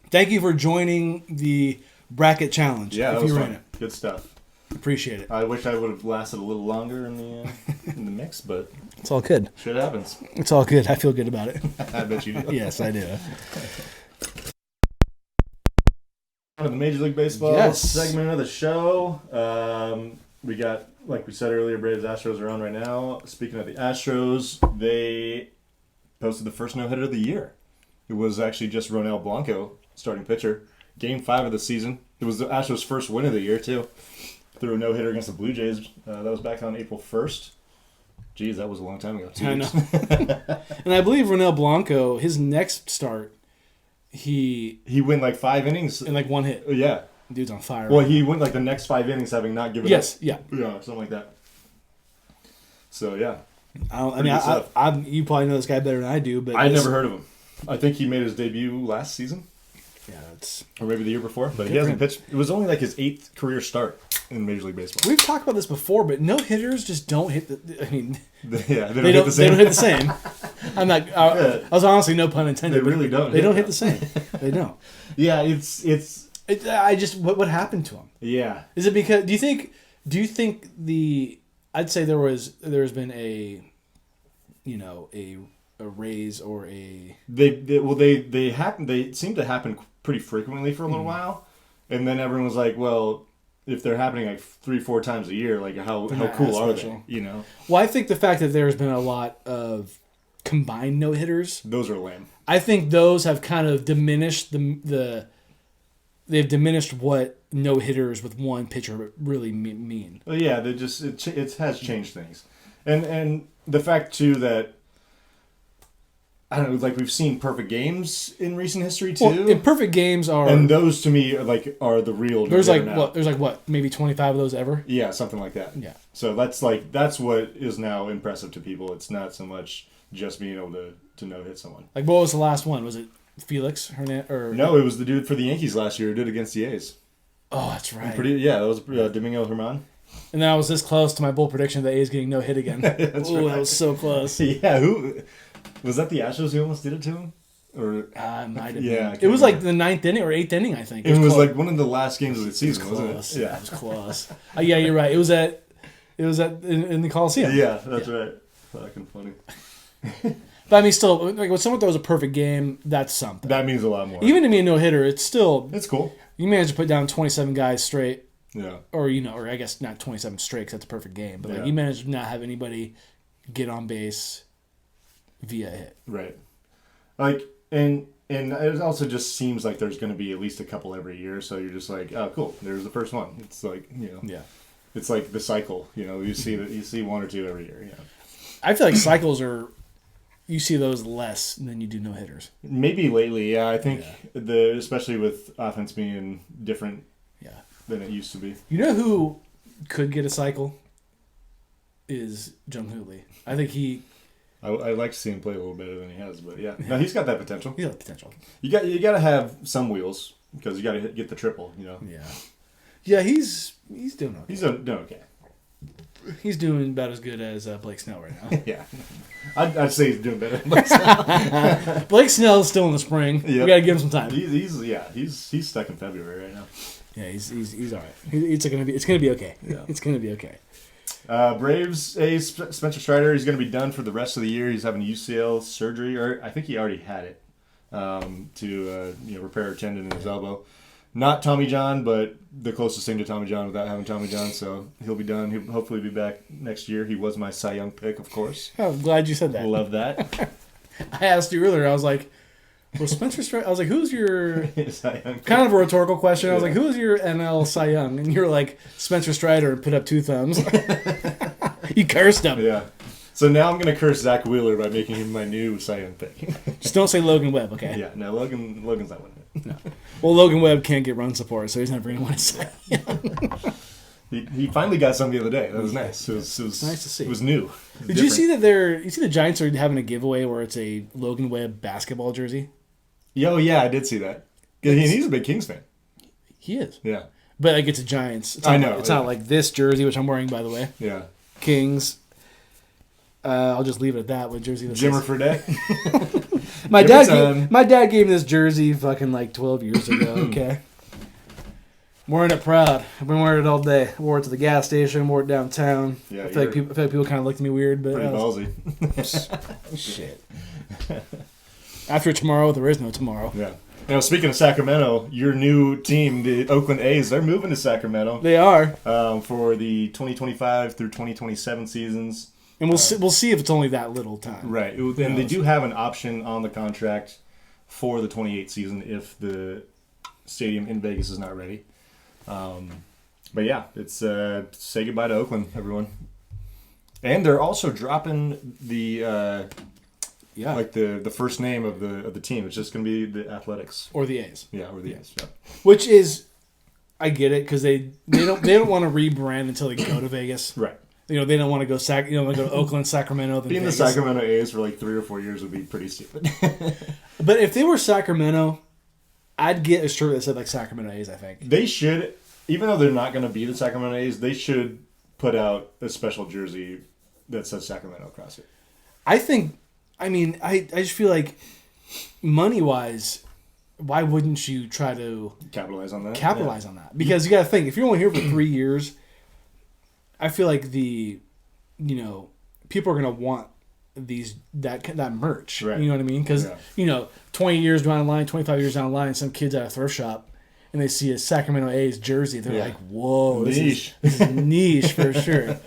S1: Thank you for joining the bracket challenge.
S2: Yeah, that was fun. Good stuff.
S1: Appreciate it.
S2: I wish I would have lasted a little longer in the mix, but
S1: it's all good.
S2: Shit happens.
S1: It's all good. I feel good about it.
S2: I bet you do.
S1: Yes, I do.
S2: On to the Major League Baseball segment of the show. We got, like we said earlier, Braves Astros are on right now. Speaking of the Astros, they posted the first no-hitter of the year. It was actually just Ronel Blanco, starting pitcher. Game 5 of the season. It was the Astros' first win of the year, too. Threw a no-hitter against the Blue Jays. That was back on April 1st. Geez, that was a long time ago.
S1: I know. And I believe Ronel Blanco, his next start, he
S2: went like 5 innings.
S1: And like 1 hit.
S2: Yeah.
S1: Dude's on fire.
S2: Well, he went like the next 5 innings having not given up.
S1: Yes, yeah.
S2: Yeah, something like that. So, yeah.
S1: You probably know this guy better than I do, but
S2: I'd never heard of him. I think he made his debut last season.
S1: Yeah, that's...
S2: Or maybe the year before, but he hasn't pitched. It was only like his 8th career start in Major League Baseball.
S1: We've talked about this before, but no-hitters just don't hit the... I mean...
S2: Yeah, they don't hit the same.
S1: They don't hit the same. I'm not... I was honestly, no pun intended.
S2: They really don't.
S1: They don't hit the same. They don't.
S2: Yeah, it's...
S1: I just... What happened to him?
S2: Yeah.
S1: Is it because... Do you think the... I'd say there's been a raise or a...
S2: They seem to happen pretty frequently for a little while, and then everyone was like, well, if they're happening like 3-4 times a year, like how cool are they?
S1: Well, I think the fact that there's been a lot of combined no hitters,
S2: those are lame.
S1: I think those have kind of diminished they've diminished what no hitters with one pitcher really mean.
S2: Well, yeah, they just it has changed things, and the fact too that. I don't know, like we've seen perfect games in recent history too.
S1: Well, and perfect games are,
S2: and those to me are the real.
S1: There's what maybe 25 of those ever.
S2: Yeah, something like that.
S1: Yeah.
S2: So that's what is now impressive to people. It's not so much just being able to no hit someone.
S1: Like what was the last one? Was it Felix Hernandez or
S2: no? It was the dude for the Yankees last year who did against the A's.
S1: Oh, that's right.
S2: That was Domingo Germán.
S1: And then I was this close to my bold prediction of the A's getting no hit again.
S2: That's right.
S1: That was so close.
S2: Yeah, who was that? The Astros who almost did it to him, or
S1: it might have
S2: yeah,
S1: been. It was like the 9th inning or 8th inning, I think.
S2: It was like one of the last games of the season, wasn't it?
S1: Yeah, it was close. Yeah, you're right. It was in the Coliseum.
S2: Yeah, that's right. Fucking funny.
S1: But I mean, still, like when someone throws a perfect game, that's something.
S2: That means a lot more.
S1: Even to me, a no hitter, it's
S2: cool.
S1: You manage to put down 27 guys straight.
S2: Yeah.
S1: Or I guess not 27 straight because that's a perfect game, but like you manage to not have anybody get on base via a hit.
S2: Right. Like and it also just seems like there's going to be at least a couple every year, so you're just like, oh, cool, there's the first one. It's like
S1: yeah,
S2: it's like the cycle. You see 1 or 2 every year. Yeah.
S1: I feel like cycles are. You see those less than you do no hitters.
S2: Maybe lately, yeah. I think especially with offense being different.
S1: Yeah.
S2: Than it used to be.
S1: You know who could get a cycle? is Jung Hoo Lee. I think he.
S2: I'd like to see him play a little better than he has, but yeah. No, he's got that potential.
S1: He's got potential.
S2: You got to have some wheels because you got to get the triple, you know.
S1: Yeah. Yeah, he's doing okay.
S2: He's doing okay.
S1: He's doing about as good as Blake Snell right now.
S2: Yeah. I'd say he's doing better than Blake Snell.
S1: Blake Snell's still in the spring. Yep. We got to give him some time.
S2: He's stuck in February right now.
S1: Yeah, he's all right. It's gonna be okay. Yeah. It's gonna be okay.
S2: Braves, Spencer Strider, he's going to be done for the rest of the year. He's having UCL surgery, or I think he already had it, to repair a tendon in his elbow. Not Tommy John, but the closest thing to Tommy John without having Tommy John. So he'll be done. He'll hopefully be back next year. He was my Cy Young pick, of course.
S1: I'm glad you said that.
S2: Love that.
S1: I asked you earlier. I was like, well, Spencer Strider. I was like, who's your
S2: Cy Young pick?
S1: Kind of a rhetorical question. I was like, who's your NL Cy Young? And you were like, Spencer Strider, and put up 2 thumbs. You cursed him.
S2: Yeah. So now I'm going to curse Zach Wheeler by making him my new Cy Young pick.
S1: Just don't say Logan Webb, okay?
S2: Yeah, no, Logan's not winning it.
S1: No. Well, Logan Webb can't get run support, so he's never going to win a Cy Young.
S2: He finally got some the other day. That was nice. It was
S1: nice to see.
S2: It was new.
S1: Did you see that you see the Giants are having a giveaway where it's a Logan Webb basketball jersey?
S2: Oh, yeah, I did see that. He's a big Kings fan.
S1: He is.
S2: Yeah.
S1: But like it's a Giants.
S2: I know.
S1: It's not like this jersey, which I'm wearing, by the way.
S2: Yeah.
S1: Kings. I'll just leave it at that. What jersey this
S2: Jimmer
S1: is.
S2: Fredette.
S1: My dad gave me this jersey fucking like 12 years ago. Okay. I'm wearing it proud. I've been wearing it all day. I wore it to the gas station. Wore it downtown.
S2: Yeah,
S1: I feel like people kind of looked at me weird, but
S2: pretty ballsy.
S1: Shit. After tomorrow, there is no tomorrow.
S2: Yeah. Speaking of Sacramento, your new team, the Oakland A's, they're moving to Sacramento.
S1: They are
S2: for the 2025 through 2027 seasons.
S1: And we'll see if it's only that little time.
S2: Right. And they do have an option on the contract for the 28 season if the stadium in Vegas is not ready. But yeah, it's say goodbye to Oakland, everyone. And they're also dropping the the first name of the team. It's just going to be the Athletics
S1: or the A's.
S2: Yeah, or the A's. Yeah.
S1: Which is, I get it because they don't want to rebrand until they go to Vegas.
S2: Right.
S1: They don't want to go go to Oakland, Sacramento, then
S2: being
S1: Vegas.
S2: The Sacramento A's for like 3 or 4 years would be pretty stupid.
S1: But if they were Sacramento, I'd get a shirt that said like Sacramento A's. I think
S2: they should, even though they're not going to be the Sacramento A's, they should put out a special jersey that says Sacramento across it.
S1: I just feel like money wise, why wouldn't you try to
S2: capitalize on that?
S1: On that because you got to think if you're only here for 3 years. I feel like people are gonna want that merch.
S2: Right.
S1: You know what I mean? Because 20 years down the line, 25 years down the line, some kids at a thrift shop and they see a Sacramento A's jersey, they're like, "Whoa,
S2: niche.
S1: This is niche for sure."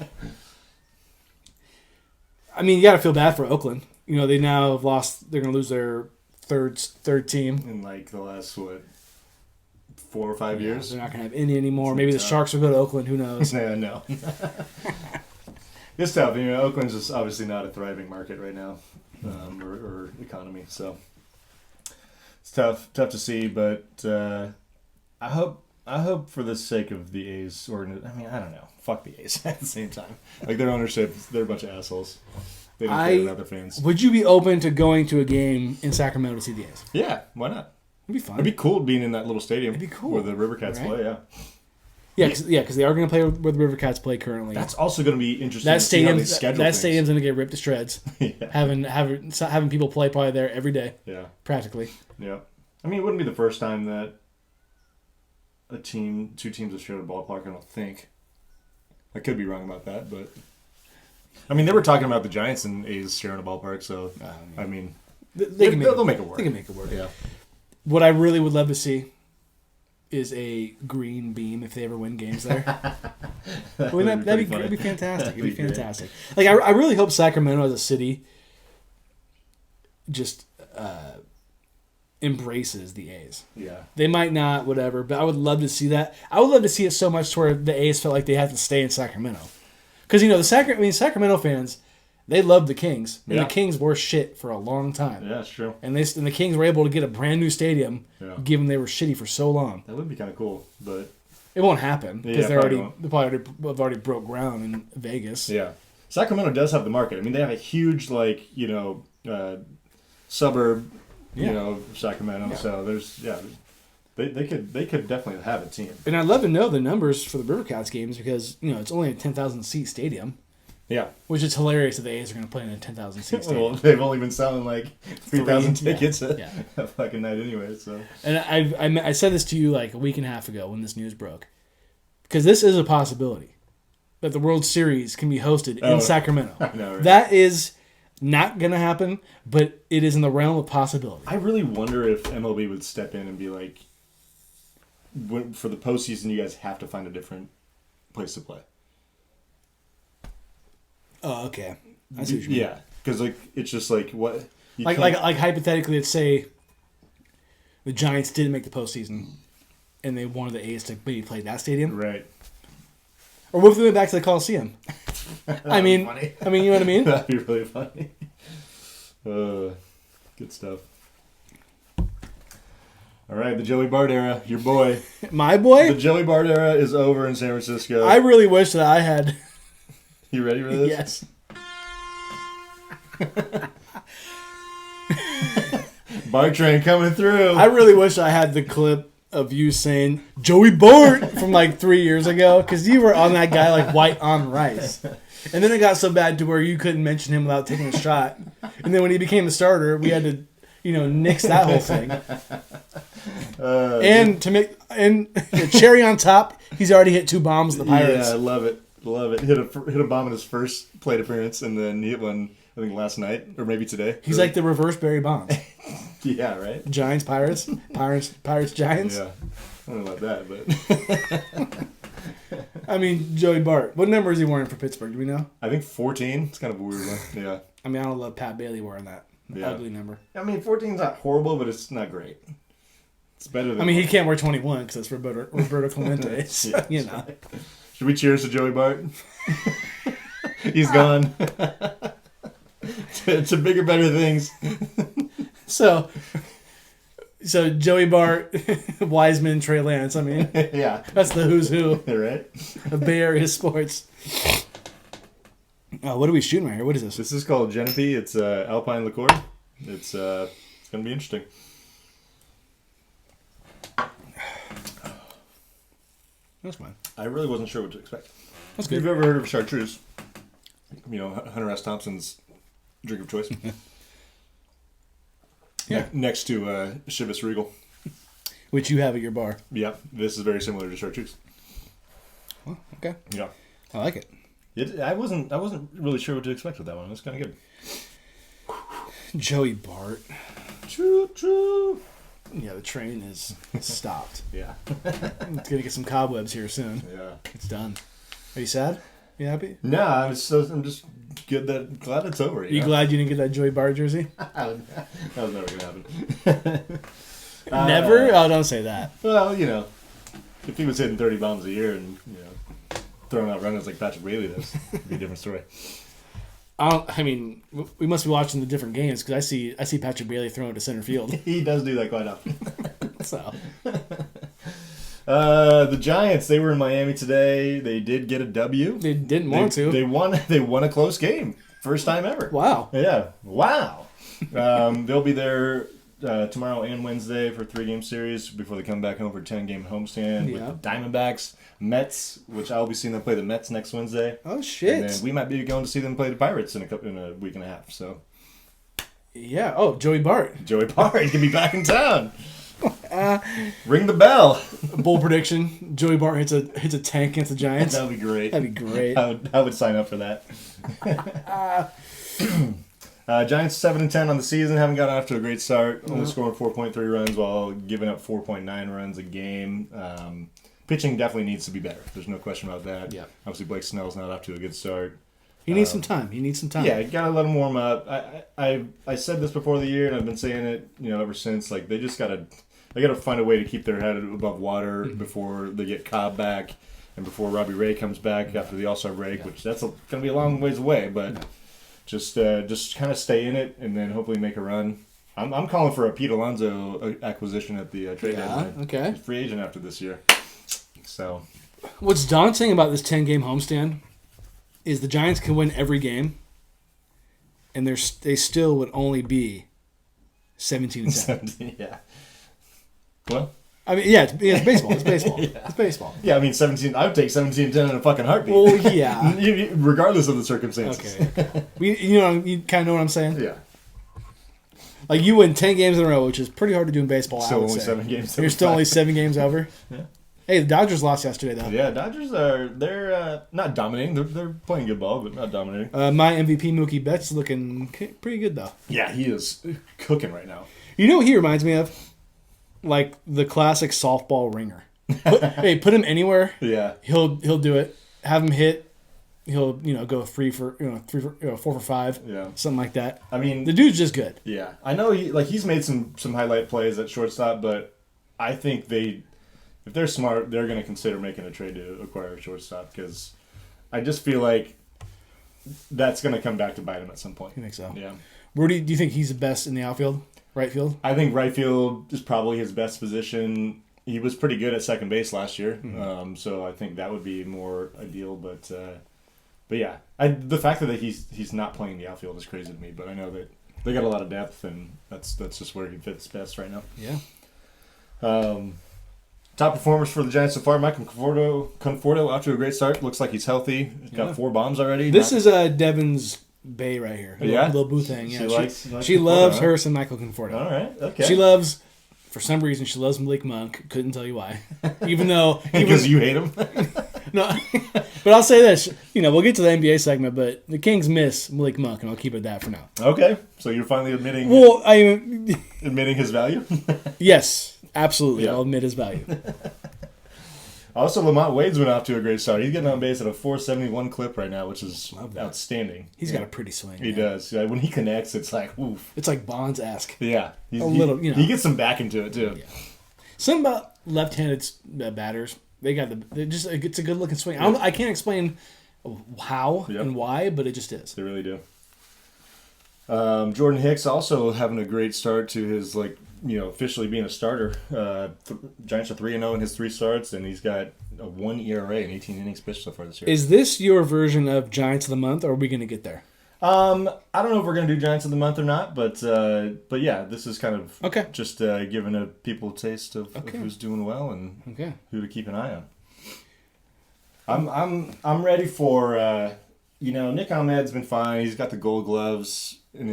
S1: I mean, you got to feel bad for Oakland. They now have lost. They're gonna lose their third team
S2: in like the last 4 or 5 years.
S1: They're not going to have any anymore. Maybe the Sharks will go to Oakland. Who knows?
S2: No. It's tough. Oakland's just obviously not a thriving market right now, or economy. So it's tough to see. But I hope for the sake of the A's organization. I don't know. Fuck the A's at the same time. Like their ownership, they're a bunch of assholes. They don't care about other fans.
S1: Would you be open to going to a game in Sacramento to see the A's?
S2: Yeah, why not?
S1: It'd be fun.
S2: It'd be cool being in that little stadium.
S1: It'd be cool.
S2: Where the Rivercats play, yeah.
S1: Yeah, because they are going to play where the Rivercats play currently.
S2: That's also going to be interesting to see how they schedule things.
S1: Stadium's going to get ripped to shreds.
S2: Yeah.
S1: Having people play probably there every day.
S2: Yeah.
S1: Practically.
S2: Yeah. I mean, it wouldn't be the first time that two teams have shared a ballpark, I don't think. I could be wrong about that, but... I mean, they were talking about the Giants and A's sharing a ballpark, so... I mean... They'll make it work.
S1: They can make it work.
S2: Yeah.
S1: What I really would love to see is a green beam if they ever win games there. That'd be fantastic. It'd be fantastic. Like I really hope Sacramento as a city just embraces the A's.
S2: Yeah.
S1: They might not, whatever, but I would love to see that. I would love to see it so much to where the A's felt like they had to stay in Sacramento. Because Sacramento fans, they loved the Kings, and the Kings were shit for a long time.
S2: Yeah, that's true.
S1: And the Kings were able to get a brand new stadium, given they were shitty for so long.
S2: That would be kind of cool, but
S1: it won't happen because they
S2: probably
S1: have already broke ground in Vegas.
S2: Yeah, Sacramento does have the market. I mean, they have a huge, like, suburb, Sacramento. Yeah. So there's, they could definitely have a team.
S1: And I'd love to know the numbers for the Rivercats games because, it's only a 10,000 seat stadium.
S2: Yeah.
S1: Which is hilarious that the A's are going to play in a 10,000 seat stadium.
S2: Well, they've only been selling like 3,000 tickets a fucking night anyway. So.
S1: And I said this to you like a week and a half ago when this news broke. Because this is a possibility that the World Series can be hosted in Sacramento.
S2: I know, right?
S1: That is not going to happen, but it is in the realm of possibility.
S2: I really wonder if MLB would step in and be like, for the postseason, you guys have to find a different place to play.
S1: Oh, okay. I see what you mean.
S2: Yeah, because it's just like what
S1: like hypothetically, let's say the Giants didn't make the postseason, and they wanted the A's to maybe play that stadium,
S2: right?
S1: Or what if they went back to the Coliseum? I mean, you know what I mean?
S2: That'd be really funny. Good stuff. All right, the Joey Bart era, your boy.
S1: My boy?
S2: The Joey Bart era is over in San Francisco.
S1: I really wish that I had.
S2: You ready for this?
S1: Yes.
S2: Bart train coming through.
S1: I really wish I had the clip of you saying Joey Bart from like 3 years ago because you were on that guy like white on rice. And then it got so bad to where you couldn't mention him without taking a shot. And then when he became the starter, we had to, nix that whole thing. And the cherry on top, he's already hit 2 bombs with the Pirates.
S2: Yeah, I love it. Love it. Hit a bomb in his first plate appearance, and then he hit one, I think, last night, or maybe today.
S1: He's like the reverse Barry Bonds.
S2: Yeah, right?
S1: Giants, Pirates. Pirates, Giants.
S2: Yeah. I don't know about that, but...
S1: I mean, Joey Bart. What number is he wearing for Pittsburgh? Do we know?
S2: I think 14. It's kind of a weird one. Yeah.
S1: I mean, I don't love Pat Bailey wearing that ugly number.
S2: I mean, 14 is not horrible, but it's not great. It's better than...
S1: I mean, he can't wear 21 because it's Roberto Clemente. So,
S2: Should we cheers to Joey Bart? He's gone. to bigger, better things.
S1: So Joey Bart, Wiseman, Trey Lance. I mean,
S2: yeah,
S1: that's the who's who.
S2: Right?
S1: Of Bay Area sports. What are we shooting right here? What is this?
S2: This is called Genepi. It's Alpine liqueur. It's gonna be interesting.
S1: That's fine.
S2: I really wasn't sure what to expect.
S1: That's good.
S2: If you've ever heard of chartreuse, Hunter S. Thompson's drink of choice.
S1: Yeah.
S2: Next to Chivas Regal.
S1: Which you have at your bar.
S2: Yeah, this is very similar to chartreuse.
S1: Well, okay.
S2: Yeah.
S1: I like it.
S2: I wasn't really sure what to expect with that one. It was kind of good.
S1: Joey Bart.
S2: Choo choo.
S1: Yeah, the train has stopped.
S2: Yeah.
S1: It's going to get some cobwebs here soon.
S2: Yeah.
S1: It's done. Are you sad? You happy?
S2: No, I'm just glad it's over.
S1: You glad you didn't get that Joey Bart jersey?
S2: That was never going to happen.
S1: Never? Oh, don't say that.
S2: Well, if he was hitting 30 bombs a year and, throwing out runners like Patrick Bailey, that'd be a different story.
S1: I mean, we must be watching the different games because I see Patrick Bailey throwing to center field.
S2: He does do that quite often.
S1: So,
S2: the Giants, they were in Miami today. They did get a W.
S1: They didn't want to.
S2: They won a close game, first time ever.
S1: Wow.
S2: Yeah. Wow. They'll be there tomorrow and Wednesday for a 3-game series before they come back home for a 10-game homestand with the Diamondbacks, Mets, which I'll be seeing them play the Mets next Wednesday.
S1: Oh shit!
S2: And then we might be going to see them play the Pirates in a week and a half. So
S1: yeah. Oh, Joey Bart.
S2: Joey Bart, he can be back in town. Ring the bell.
S1: Bold prediction: Joey Bart hits a tank against the Giants.
S2: That would be great.
S1: That'd be great.
S2: I would sign up for that. Giants 7-10 on the season, haven't gotten off to a great start. Only scoring 4.3 runs while giving up 4.9 runs a game. Pitching definitely needs to be better. There's no question about that.
S1: Yeah.
S2: Obviously, Blake Snell's not off to a good start.
S1: He needs some time.
S2: Yeah, you gotta let him warm up. I said this before the year, and I've been saying it, ever since. Like they gotta find a way to keep their head above water before they get Cobb back, and before Robbie Ray comes back after the All-Star break, which that's gonna be a long ways away. But just kind of stay in it, and then hopefully make a run. I'm calling for a Pete Alonso acquisition at the trade deadline.
S1: Okay.
S2: He's free agent after this year. So,
S1: what's daunting about this 10-game homestand is the Giants can win every game, and they still would only be 17-7.
S2: 17, yeah. Well,
S1: I mean, yeah, it's baseball. It's baseball.
S2: Yeah.
S1: It's baseball.
S2: Yeah, I mean, 17. I would take 17-10 in a fucking heartbeat.
S1: Well, yeah.
S2: Regardless of the circumstances.
S1: Okay. You kind of know what I'm saying?
S2: Yeah.
S1: Like, you win 10 games in a row, which is pretty hard to do in baseball,
S2: Still
S1: I would
S2: only
S1: say.
S2: 7 games.
S1: You're still only 7 games over?
S2: Yeah.
S1: Hey, the Dodgers lost yesterday, though.
S2: Yeah, Dodgers they're not dominating. They're playing good ball, but not dominating.
S1: My MVP, Mookie Betts, is looking pretty good, though.
S2: Yeah, he is cooking right now.
S1: You know what he reminds me of? Like the classic softball ringer. Put him anywhere.
S2: Yeah.
S1: He'll do it. Have him hit. He'll go 4 for 5.
S2: Yeah.
S1: Something like that.
S2: I mean,
S1: The dude's just good.
S2: yeah. I know he's made some highlight plays at shortstop, but I think if they're smart, they're going to consider making a trade to acquire a shortstop because I just feel like that's going to come back to bite him at some point.
S1: You think so?
S2: Yeah.
S1: Where do you think he's the best in the outfield? Right field?
S2: I think right field is probably his best position. He was pretty good at second base last year, so I think that would be more ideal. But yeah, the fact that he's not playing the outfield is crazy to me. But I know that they got a lot of depth, and that's just where he fits best right now.
S1: Yeah.
S2: Top performers for the Giants so far: Michael Conforto off to a great start. Looks like he's healthy. He's got 4 bombs already.
S1: This is Devin's Bay right here.
S2: Yeah?
S1: Little boo thing. Yeah.
S2: She
S1: loves
S2: Conforto,
S1: her some Michael Conforto.
S2: All right. Okay.
S1: She loves, for some reason, she loves Malik Monk. Couldn't tell you why. Even though...
S2: Because you hate him?
S1: No. But I'll say this. We'll get to the NBA segment, but the Kings miss Malik Monk, and I'll keep it at that for now.
S2: Okay. So you're finally admitting admitting his value?
S1: Yes. Absolutely.
S2: Yeah.
S1: I'll admit his value.
S2: Also, Lamont Wade's went off to a great start. He's getting on base at a 471 clip right now, which is outstanding.
S1: He's got a pretty swing.
S2: He does. Yeah, when he connects, it's like, oof.
S1: It's like Bonds-esque.
S2: Yeah.
S1: A little,
S2: He gets some back into it, too.
S1: Yeah. Something about left-handed batters. It's a good-looking swing. I can't explain how and why, but it just is.
S2: They really do. Jordan Hicks also having a great start to his, officially being a starter. Giants are 3-0 in his 3 starts, and he's got a 1 ERA and 18 innings pitched so far this year.
S1: Is this your version of Giants of the Month, or are we going to get there?
S2: I don't know if we're going to do Giants of the Month or not, but yeah, this is kind of just giving people a taste of who's doing well and who to keep an eye on. I'm ready for Nick Ahmed's been fine. He's got the Gold Gloves in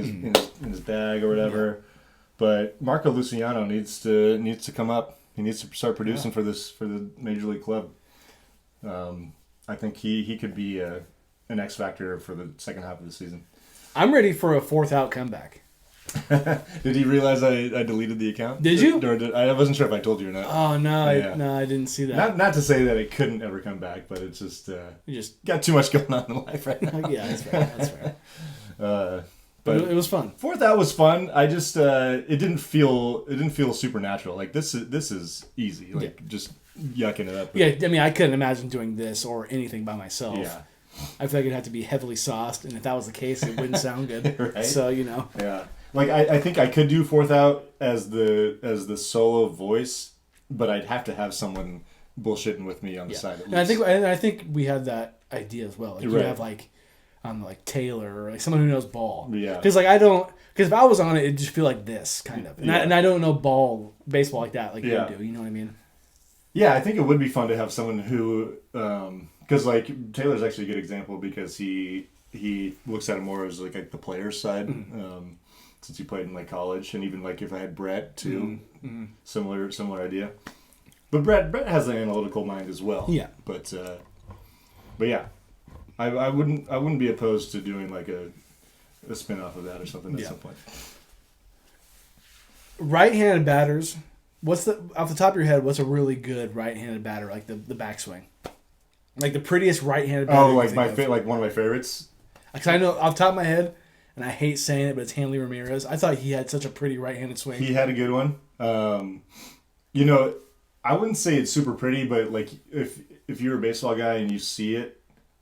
S2: his bag or whatever. Yeah. But Marco Luciano needs to come up. He needs to start producing for the major league club. I think he could be an X factor for the second half of the season.
S1: I'm ready for a 4th-out comeback.
S2: Did he realize I deleted the account?
S1: Did you?
S2: I wasn't sure if I told you or not.
S1: Oh no, I didn't see that.
S2: Not to say that it couldn't ever come back, but it's just you just got too much going on in life right now.
S1: Yeah, that's fair.
S2: But
S1: it was fun.
S2: 4th out was fun. I just it didn't feel supernatural. Like this is easy. Like just yucking it up.
S1: Yeah, I mean I couldn't imagine doing this or anything by myself.
S2: Yeah.
S1: I feel like it'd have to be heavily sauced, and if that was the case, it wouldn't sound good.
S2: Right?
S1: So
S2: Yeah. Like I think I could do 4th out as the solo voice, but I'd have to have someone bullshitting with me on the side. At least.
S1: And I think we had that idea as well. Like you have like Taylor or like someone who knows ball.
S2: Yeah.
S1: Because if I was on it, it'd just feel like this kind of, and I don't know baseball like that like you do. You know what I mean?
S2: Yeah, I think it would be fun to have someone who, because like Taylor's actually a good example because he looks at it more as like the player's side, since he played in like college, and even like if I had Brett too, similar idea. But Brett has an analytical mind as well.
S1: Yeah.
S2: But yeah, I wouldn't be opposed to doing like a spin-off of that or something at some point.
S1: Right-handed batters. Off the top of your head, what's a really good right-handed batter, like the backswing? Like the prettiest right-handed batter.
S2: Oh, like like one of my favorites?
S1: Because I know off the top of my head, and I hate saying it, but it's Hanley Ramirez. I thought he had such a pretty right-handed swing.
S2: He had a good one. I wouldn't say it's super pretty, but like if you're a baseball guy and you see it,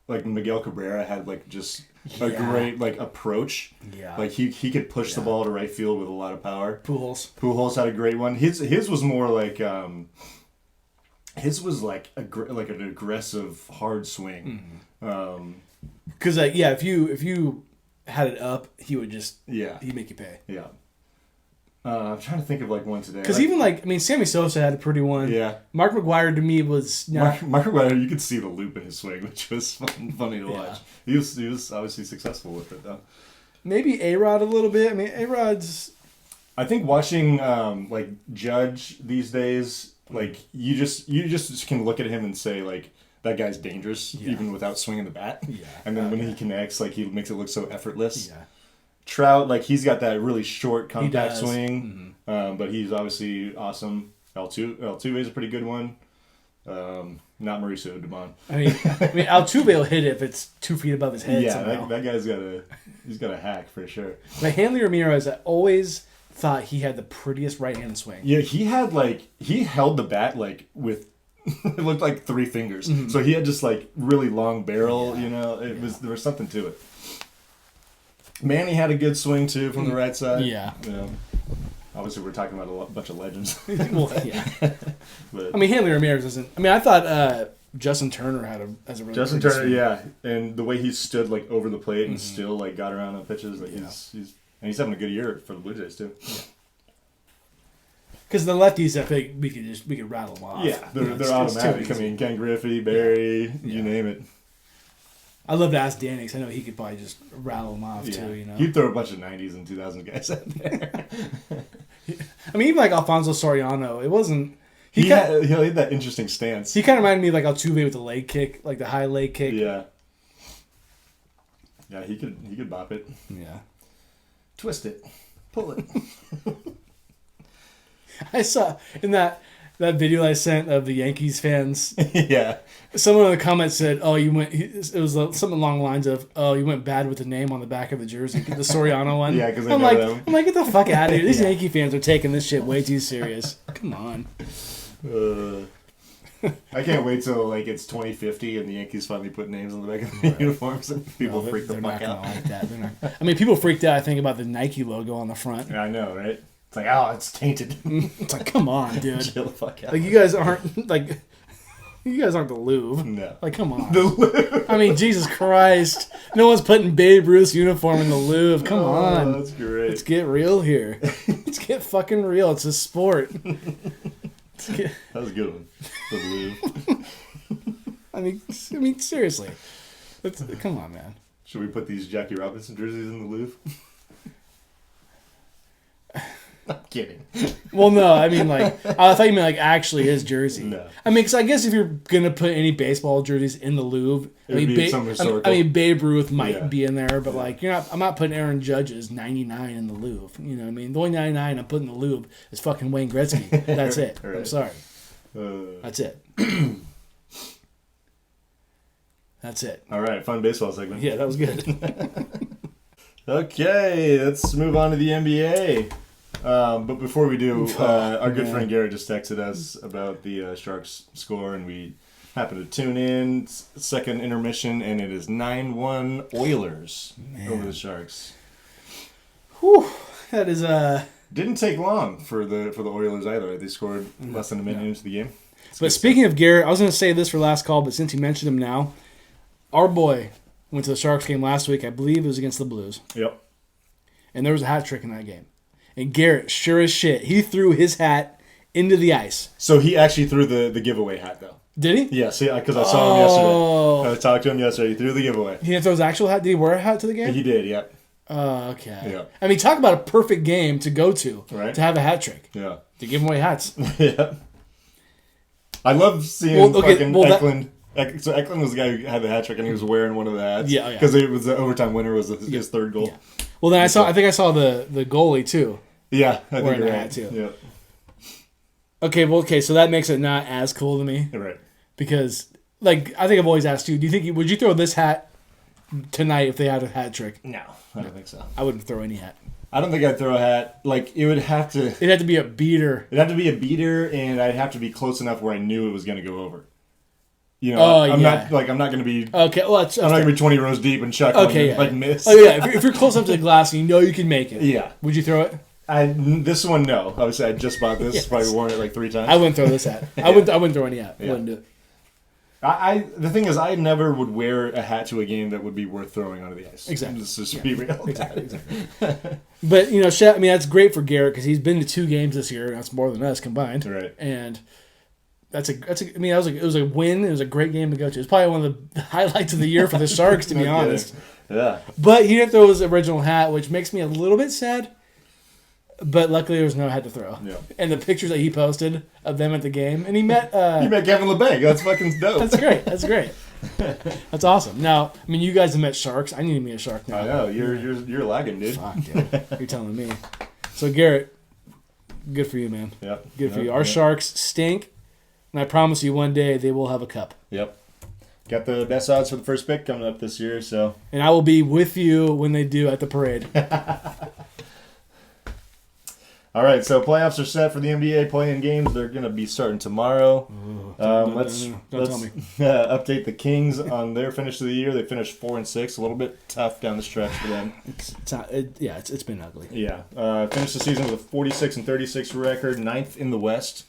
S2: like Miguel Cabrera had like just a great like approach. Yeah. Like he could push the ball to right field with a lot of power. Pujols had a great one. His was more like his was like an aggressive hard swing.
S1: Because if you had it up, he would just he'd make you pay.
S2: Yeah. I'm trying to think of one today.
S1: Because even Sammy Sosa had a pretty one.
S2: Yeah.
S1: Mark McGwire to me was
S2: Mark McGwire. You could see the loop in his swing, which was funny to watch. He was obviously successful with it though.
S1: Maybe A-Rod a little bit. I mean, A-Rod's.
S2: I think watching Judge these days, you just can look at him and say that guy's dangerous even without swinging the bat.
S1: Yeah.
S2: And then when he connects, he makes it look so effortless.
S1: Yeah.
S2: Trout, he's got that really short compact swing,
S1: Mm-hmm.
S2: but he's obviously awesome. Altuve is a pretty good one. Not Mauricio Dubon.
S1: I mean, Altuve will hit it if it's 2 feet above his head.
S2: Yeah, that guy's got a hack for sure.
S1: But Hanley Ramirez, I always thought he had the prettiest right-handed swing.
S2: Yeah, he held the bat with it looked like 3 fingers.
S1: Mm-hmm.
S2: So he had just really long barrel. There was something to it. Manny had a good swing too from the right side.
S1: Yeah.
S2: Obviously, we're talking about a bunch of legends.
S1: Well, yeah.
S2: But
S1: Hanley Ramirez isn't. I thought Justin Turner has a really
S2: Justin
S1: pretty
S2: Turner,
S1: swing.
S2: yeah, and the way he stood over the plate and still got around on pitches, he's having a good year for the Blue Jays too.
S1: Because the lefties, I think we could rattle them off.
S2: Yeah, they're automatic. Ken Griffey, Barry, you name it.
S1: I'd love to ask Danny because I know he could probably just rattle them off too.
S2: He'd throw a bunch of 90s and 2000 guys out there.
S1: Even Alfonso Soriano, it wasn't.
S2: He had that interesting stance.
S1: He kind of reminded me of Altuve with the leg kick, the high leg kick.
S2: Yeah. Yeah, he could bop it.
S1: Yeah.
S2: Twist it. Pull it.
S1: I saw in that video I sent of the Yankees fans.
S2: Yeah.
S1: Someone in the comments said, "Oh, you went." It was something along the lines of, "Oh, you went bad with the name on the back of the jersey, the Soriano one."
S2: Yeah, because
S1: I'm like, get the fuck out of here. These Yankee fans are taking this shit way too serious. Come on.
S2: I can't wait till it's 2050 and the Yankees finally put names on the back of the uniforms and people freak the fuck out.
S1: Like that. They're not. People freaked out. I think about the Nike logo on the front.
S2: Yeah, I know, right? It's it's tainted.
S1: It's come on, dude.
S2: Chill the fuck out.
S1: You guys aren't you guys aren't the Louvre.
S2: No.
S1: Come on.
S2: The Louvre.
S1: Jesus Christ. No one's putting Babe Ruth's uniform in the Louvre. Come on.
S2: That's great.
S1: Let's get real here. Let's get fucking real. It's a sport.
S2: That was a good one. The
S1: Louvre. Seriously. Come on, man.
S2: Should we put these Jackie Robinson jerseys in the Louvre? I'm kidding.
S1: Well, no, I thought you meant actually his jersey.
S2: No.
S1: Because I guess if you're gonna put any baseball jerseys in the Louvre,
S2: some historical.
S1: Babe Ruth might be in there, but you're not. I'm not putting Aaron Judge's 99 in the Louvre. You know what I mean? The only 99 I'm putting in the Louvre is fucking Wayne Gretzky. That's it.
S2: Right.
S1: I'm sorry. That's it. That's it.
S2: All right, fun baseball segment.
S1: Yeah, that was good.
S2: Okay, let's move on to the NBA. But before we do, our good friend Garrett just texted us about the Sharks score, and we happened to tune in. Second intermission, and it is 9-1 Oilers over the Sharks.
S1: Whew, that is
S2: Didn't take long for the Oilers either. They scored less than a minute into the game.
S1: But speaking of Garrett, I was going to say this for last call, but since you mentioned him now, our boy went to the Sharks game last week. I believe it was against the Blues.
S2: Yep.
S1: And there was a hat trick in that game. And Garrett, sure as shit, he threw his hat into the ice.
S2: So he actually threw the giveaway hat, though.
S1: Did he?
S2: Yes, because I saw him yesterday. I talked to him yesterday. He threw the giveaway.
S1: He didn't throw his actual hat? Did he wear a hat to the game?
S2: He did, yep.
S1: Oh, okay.
S2: Yeah.
S1: Talk about a perfect game to go to.
S2: Right.
S1: To have a hat trick.
S2: Yeah.
S1: To give away hats.
S2: Yeah. I love seeing fucking Eklund. So Eklund was the guy who had the hat trick, and he was wearing one of the hats.
S1: Yeah.
S2: Because it was the overtime winner was his third goal.
S1: Yeah. Well, then I think I saw the goalie, too.
S2: Yeah, I think
S1: wearing
S2: you're
S1: a
S2: right.
S1: hat, too.
S2: Yeah.
S1: Okay, so that makes it not as cool to me.
S2: Right.
S1: Because, I think I've always asked you, would you throw this hat tonight if they had a hat trick?
S2: No, I don't think so.
S1: I wouldn't throw any hat.
S2: I don't think I'd throw a hat. It would have to...
S1: It'd have to be a beater.
S2: It'd have to be a beater, and I'd have to be close enough where I knew it was going to go over. I'm not going to be...
S1: Okay, well,
S2: I'm not going to be 20 rows deep and chuck miss.
S1: Oh, yeah, if you're close up to the glass and you can make it.
S2: Yeah.
S1: Would you throw it?
S2: This one, no. Obviously, I just bought this.
S1: Yes.
S2: Probably worn it 3 times.
S1: I wouldn't throw this hat. I wouldn't throw any hat. I
S2: Yeah.
S1: wouldn't do it.
S2: The thing is, I never would wear a hat to a game that would be worth throwing onto the ice.
S1: Exactly.
S2: Let's just be real.
S1: Exactly. But that's great for Garrett because he's been to 2 games this year. And that's more than us combined.
S2: Right.
S1: And it was a win. It was a great game to go to. It's probably one of the highlights of the year for the Sharks, to be honest.
S2: Yeah.
S1: But he didn't throw his original hat, which makes me a little bit sad. But luckily, there was no hat to throw.
S2: Yeah.
S1: And the pictures that he posted of them at the game, and he met
S2: Kevin LeBanc. That's fucking dope.
S1: That's great. That's awesome. Now, you guys have met Sharks. I need to meet a Shark now.
S2: I know you're lagging, dude.
S1: Fuck, dude. You're telling me. So Garrett, good for you, man.
S2: Yep.
S1: Good for you. Our Sharks stink, and I promise you, one day they will have a cup.
S2: Yep. Got the best odds for the first pick coming up this year, so.
S1: And I will be with you when they do at the parade.
S2: All right, so playoffs are set for the NBA play-in games. They're going to be starting tomorrow. Let's update the Kings on their finish of the year. They finished 4-6, a little bit tough down the stretch for them.
S1: It's been ugly.
S2: Yeah, finished the season with a 46-36 record, 9th in the West.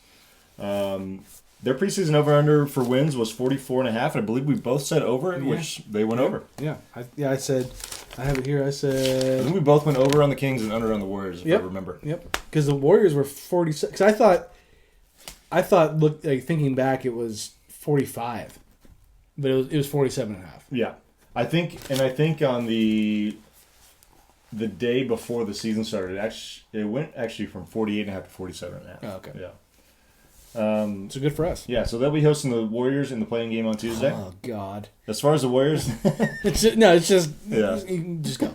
S2: Their preseason over/under for wins was 44.5, and I believe we both said over, which they went over.
S1: Yeah, I said. I have it here. I
S2: I
S1: said.
S2: think we both went over on the Kings and under on the Warriors, if I remember.
S1: Yep. Because the Warriors were 46. Because I thought, thinking back, it was 45, but it was 47.5.
S2: Yeah, I think on the day before the season started, it went from 48.5 to 47.5.
S1: Oh, okay.
S2: Yeah.
S1: So good for us.
S2: Yeah, so they'll be hosting the Warriors in the playing game on Tuesday.
S1: Oh God.
S2: As far as the Warriors,
S1: it's just
S2: yeah.
S1: Just go.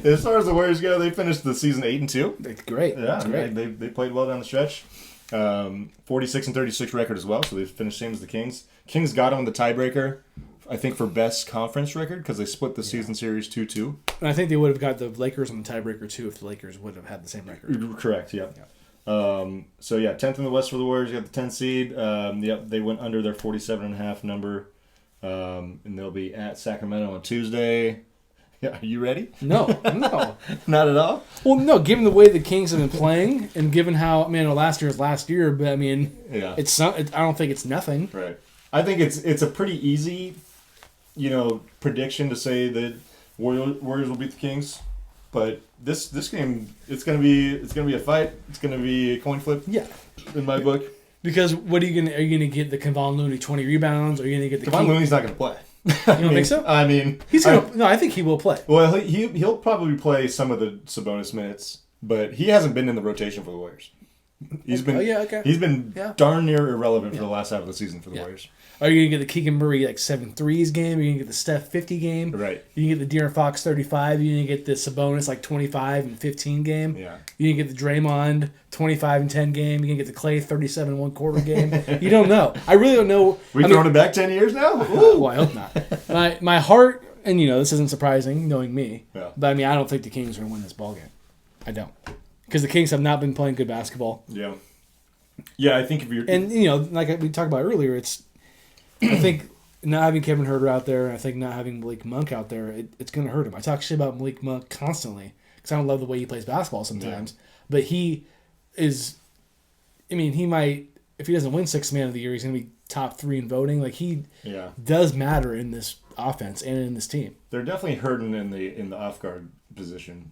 S2: As far as the Warriors go, they finished the season 8-2.
S1: That's great.
S2: Yeah,
S1: That's great.
S2: They played well down the stretch. 46-36 record as well, so they finished same as the Kings. Kings got them the tiebreaker, I think, for best conference record because they split the season series 2-2.
S1: And I think they would have got the Lakers on the tiebreaker too if the Lakers would have had the same record.
S2: Correct. Yeah. 10th in the West for the Warriors. You got the 10th seed. They went under their 47.5 number, and they'll be at Sacramento on Tuesday. Yeah, are you ready?
S1: No,
S2: Not at all.
S1: Well, no. Given the way the Kings have been playing, and given how last year is last year, but
S2: yeah,
S1: I don't think it's nothing.
S2: Right. I think it's a pretty easy, prediction to say that Warriors will beat the Kings. But this game, it's gonna be a fight. It's gonna be a coin flip.
S1: Yeah,
S2: in my book.
S1: Because are you gonna get the Kevon Looney 20 rebounds? Or are you gonna get the
S2: Kevon Looney's not gonna play?
S1: You don't think so? I think he will play.
S2: Well, he'll probably play some of the Sabonis minutes, but he hasn't been in the rotation for the Warriors. He's been He's been darn near irrelevant for the last half of the season for the Warriors.
S1: Are you gonna get the Keegan Murray 7 threes game? Are you gonna get the Steph 50 game?
S2: Right.
S1: You can get the De'Aaron Fox 35. You can get the Sabonis 25 and 15 game.
S2: Yeah.
S1: You can get the Draymond 25 and 10 game. You can get the Clay 37 and 1/4 game. You don't know. I really don't know.
S2: We've thrown it back 10 years now.
S1: Well, I hope not. My heart, and this isn't surprising knowing me.
S2: Yeah.
S1: But I don't think the Kings are gonna win this ball game. I don't, because the Kings have not been playing good basketball.
S2: Yeah. Yeah, I think if you're
S1: like we talked about earlier, I think not having Kevin Huerter out there, and I think not having Malik Monk out there, it's going to hurt him. I talk shit about Malik Monk constantly because I don't love the way he plays basketball sometimes. Yeah. But he is, he might, if he doesn't win Sixth Man of the Year, he's going to be top 3 in voting. He does matter in this offense and in this team.
S2: They're definitely hurting in the off guard position.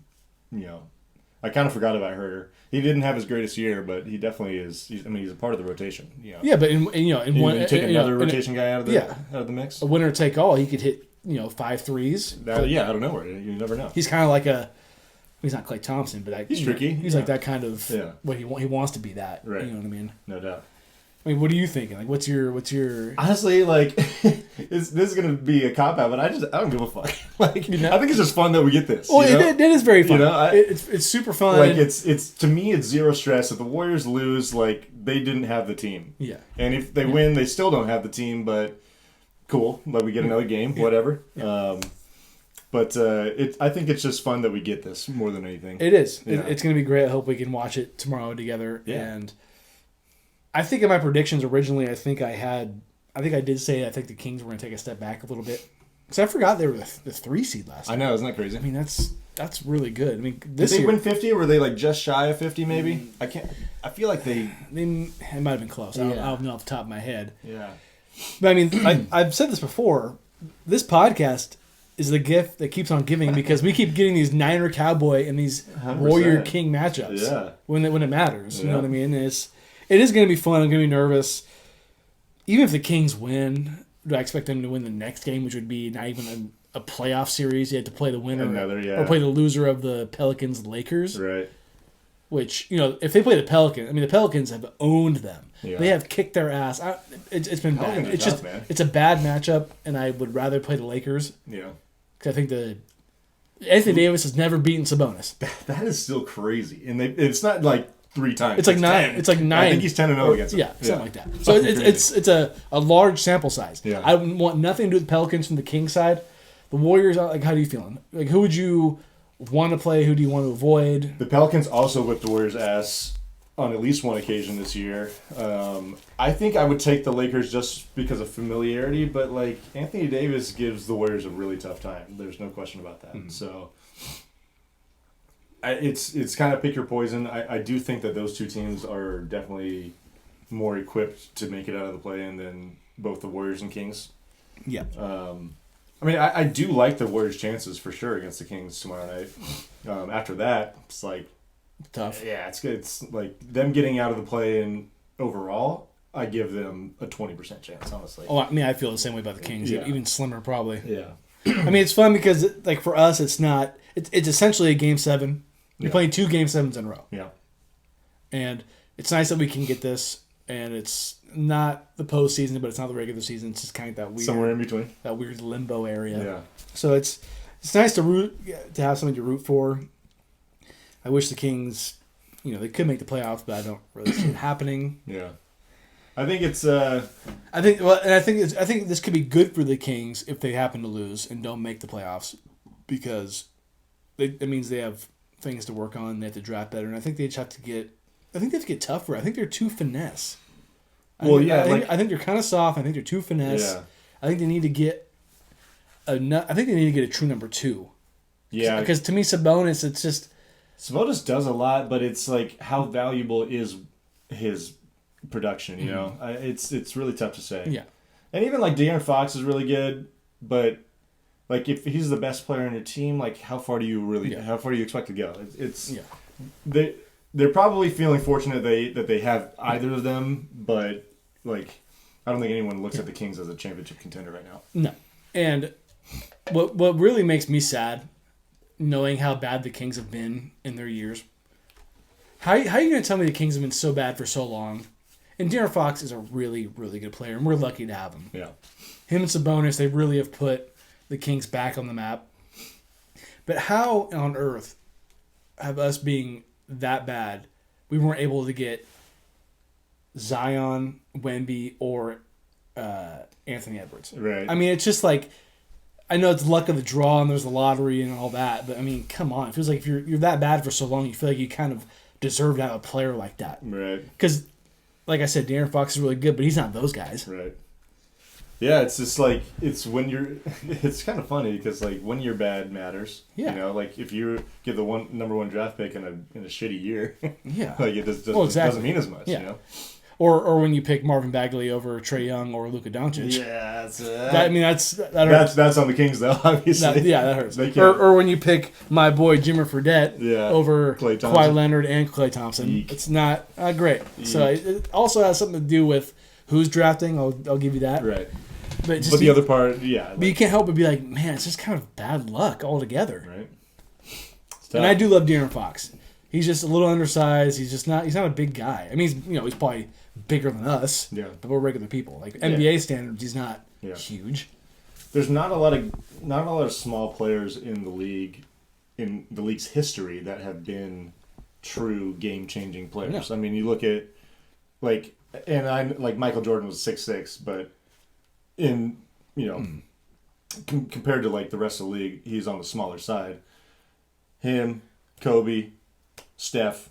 S2: I kind of forgot about Huerter. He didn't have his greatest year, but he definitely is. He's a part of the rotation.
S1: Yeah, but in one,
S2: take another rotation guy out of the mix.
S1: A winner take all. He could hit 5 threes.
S2: Out of nowhere. You never know.
S1: He's kind of like he's not Klay Thompson, but
S2: he's tricky.
S1: He's like that kind of. What he wants to be that.
S2: Right.
S1: You know what I mean?
S2: No doubt.
S1: What are you thinking? What's your?
S2: Honestly, this is gonna be a cop out, but I don't give a fuck. I think it's just fun that we get this.
S1: Well, it is very fun. It's super fun.
S2: It's to me, it's zero stress. If the Warriors lose, they didn't have the team.
S1: Yeah.
S2: And if they win, they still don't have the team. But cool, we get another game, whatever. Yeah. I think it's just fun that we get this more than anything.
S1: It is.
S2: Yeah.
S1: It's gonna be great. I hope we can watch it tomorrow together.
S2: Yeah.
S1: And I think in my predictions originally, I think I did say I think the Kings were going to take a step back a little bit because I forgot they were the 3 seed last year.
S2: I know, isn't that crazy?
S1: That's really good.
S2: Did they win 50 or were they just shy of 50 maybe? I feel like they
S1: it might have been close. I don't know off the top of my head.
S2: Yeah.
S1: But I mean, I've said this before. This podcast is the gift that keeps on giving because we keep getting these Niner Cowboy and these
S2: 100%.
S1: Warrior King matchups.
S2: Yeah.
S1: When it matters, you
S2: Yeah.
S1: know what I mean? It is going to be fun. I'm going to be nervous. Even if the Kings win, do I expect them to win the next game, which would be not even a playoff series? You have to play the winner or play the loser of the Pelicans Lakers.
S2: Right.
S1: Which, if they play the Pelicans, I mean, the Pelicans have owned them.
S2: Yeah.
S1: They have kicked their ass. It's been bad.
S2: Pelicans are
S1: It's
S2: tough,
S1: just
S2: man.
S1: it's a bad matchup, and I would rather play the Lakers
S2: Yeah.
S1: because I think Anthony Davis has never beaten Sabonis.
S2: That is still crazy, and it's not like 3 times.
S1: It's like 9.
S2: 10.
S1: It's like 9.
S2: I think he's 10-0 against him.
S1: Yeah, something like that. So it's a large sample size.
S2: Yeah.
S1: I want nothing to do with the Pelicans from the King side. The Warriors, like, how do you feeling? Like, who would you want to play? Who do you want to avoid?
S2: The Pelicans also whipped the Warriors' ass on at least one occasion this year. I think I would take the Lakers just because of familiarity, but like Anthony Davis gives the Warriors a really tough time. There's no question about that. Mm-hmm. So it's kind of pick your poison. I do think that those two teams are definitely more equipped to make it out of the play-in than both the Warriors and Kings.
S1: Yeah.
S2: I mean, I do like the Warriors' chances for sure against the Kings tomorrow night. After that, it's like
S1: tough.
S2: Yeah, it's good. It's like them getting out of the play-in overall. I give them a 20% chance, honestly.
S1: Oh, I mean, I feel the same way about the Kings.
S2: Yeah.
S1: Even slimmer, probably.
S2: Yeah.
S1: I mean, it's fun because, like, for us, it's not. It's essentially a Game 7. You're playing 2 Game 7s in a row.
S2: Yeah.
S1: And it's nice that we can get this, and it's not the postseason, but it's not the regular season. It's just kind of that weird,
S2: somewhere in between,
S1: that weird limbo area.
S2: Yeah.
S1: So it's nice to have something to root for. I wish the Kings, they could make the playoffs, but I don't really see it happening.
S2: Yeah. I think it's.
S1: I think this could be good for the Kings if they happen to lose and don't make the playoffs, because it means they have things to work on. They have to draft better, and I think they just have to get. I think they have to get tougher. I think they're too finesse. I think they're kind of soft. I think they're too finesse.
S2: Yeah.
S1: I think they need to get a true number 2.
S2: Yeah.
S1: Because to me, Sabonis, it's just.
S2: Sabonis does a lot, but it's like how valuable is his production? You know, it's really tough to say.
S1: Yeah.
S2: And even like De'Aaron Fox is really good, but like if he's the best player on your team, like how far do you expect to go? They're probably feeling fortunate that they have either of them, but like I don't think anyone looks at the Kings as a championship contender right now.
S1: No. And what really makes me sad, knowing how bad the Kings have been in their years, how are you going to tell me the Kings have been so bad for so long? And De'Aaron Fox is a really, really good player, and we're lucky to have him.
S2: Yeah.
S1: Him and Sabonis, they really have put the Kings back on the map. But how on earth have us being that bad, we weren't able to get Zion, Wemby, or Anthony Edwards?
S2: Right.
S1: I mean, it's just like, I know it's luck of the draw and there's the lottery and all that, but I mean, come on. It feels like if you're that bad for so long, you feel like you kind of deserve to have a player like that.
S2: Right.
S1: Because, like I said, De'Aaron Fox is really good, but he's not those guys.
S2: Right. Yeah, it's just like it's when you're. It's kind of funny because like when you're bad matters.
S1: Yeah.
S2: You know, like if you get the number 1 draft pick in a shitty year.
S1: Yeah.
S2: Like it doesn't mean as much.
S1: Yeah.
S2: You know.
S1: Or when you pick Marvin Bagley over Trae Young or Luka Doncic.
S2: Yeah, that's
S1: that hurts.
S2: That's on the Kings though, obviously.
S1: That hurts. Or when you pick my boy Jimmer Fredette over Kawhi Leonard and Klay Thompson.
S2: Eek.
S1: It's not great. Eek. So it also has something to do with who's drafting. I'll give you that.
S2: Right.
S1: But
S2: the other part, yeah.
S1: But you can't help but be like, man, it's just kind of bad luck altogether.
S2: Right.
S1: And I do love De'Aaron Fox. He's just a little undersized. He's not a big guy. I mean, he's probably bigger than us.
S2: Yeah.
S1: But we're regular people. Like NBA standards, he's not huge.
S2: There's not a lot of small players in the league's history that have been true game-changing players.
S1: No.
S2: I mean, you look at Michael Jordan was 6'6", but in compared to like the rest of the league, he's on the smaller side. Him, Kobe, Steph,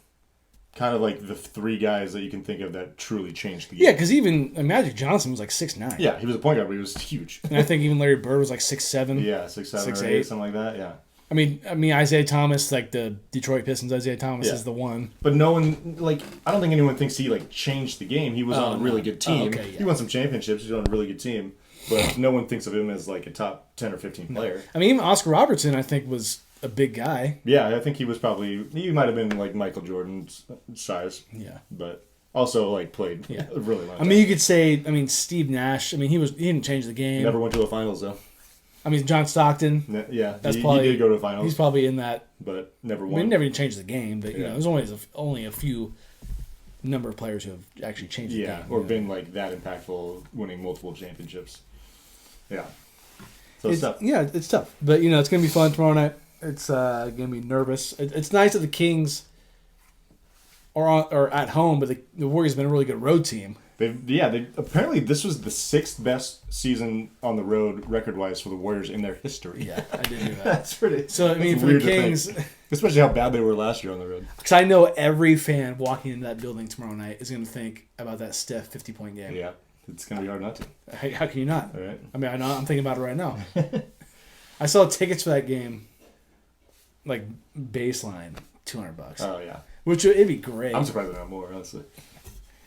S2: kind of like the 3 guys that you can think of that truly changed the game.
S1: Yeah, because even Magic Johnson was like 6'9".
S2: Yeah, he was a point guard, but he was huge.
S1: And I think even Larry Bird was like 6'7".
S2: Yeah, 6'7" or
S1: 6'8".
S2: 8, something like that. Yeah.
S1: I mean, Isaiah Thomas, like the Detroit Pistons, Isaiah Thomas is the one.
S2: But no one, like, I don't think anyone thinks he, like, changed the game. He was on a really good team.
S1: Okay, yeah.
S2: He won some championships. He was on a really good team. But no one thinks of him as, like, a top 10 or 15 player.
S1: I mean, even Oscar Robertson, I think, was a big guy.
S2: Yeah, I think he was probably, he might have been, like, Michael Jordan's size.
S1: Yeah.
S2: But also, like, played a really long time.
S1: I mean, you could say, Steve Nash, he didn't change the game.
S2: Never went to the finals, though.
S1: John Stockton.
S2: Yeah,
S1: that's
S2: he
S1: probably,
S2: did go to the finals.
S1: He's probably in that.
S2: But never won.
S1: He never changed the game, but, there's only a few number of players who have actually changed the game.
S2: Or been, like, that impactful, winning multiple championships. Yeah. So it's tough.
S1: Yeah, it's tough. But, it's going to be fun tomorrow night. It's going to be nervous. It's nice that the Kings are at home, but the Warriors have been a really good road team.
S2: They apparently this was the 6th best season on the road record-wise for the Warriors in their history.
S1: Yeah, I did hear that.
S2: That's pretty.
S1: So, for the Kings...
S2: Especially how bad they were last year on the road.
S1: Because I know every fan walking into that building tomorrow night is going to think about that Steph 50-point game.
S2: Yeah. It's going to be hard not to.
S1: How can you not?
S2: All right.
S1: I'm thinking about it right now. I saw tickets for that game, like, baseline, $200.
S2: Oh, yeah.
S1: Which, it'd be great.
S2: I'm surprised they're not more, honestly.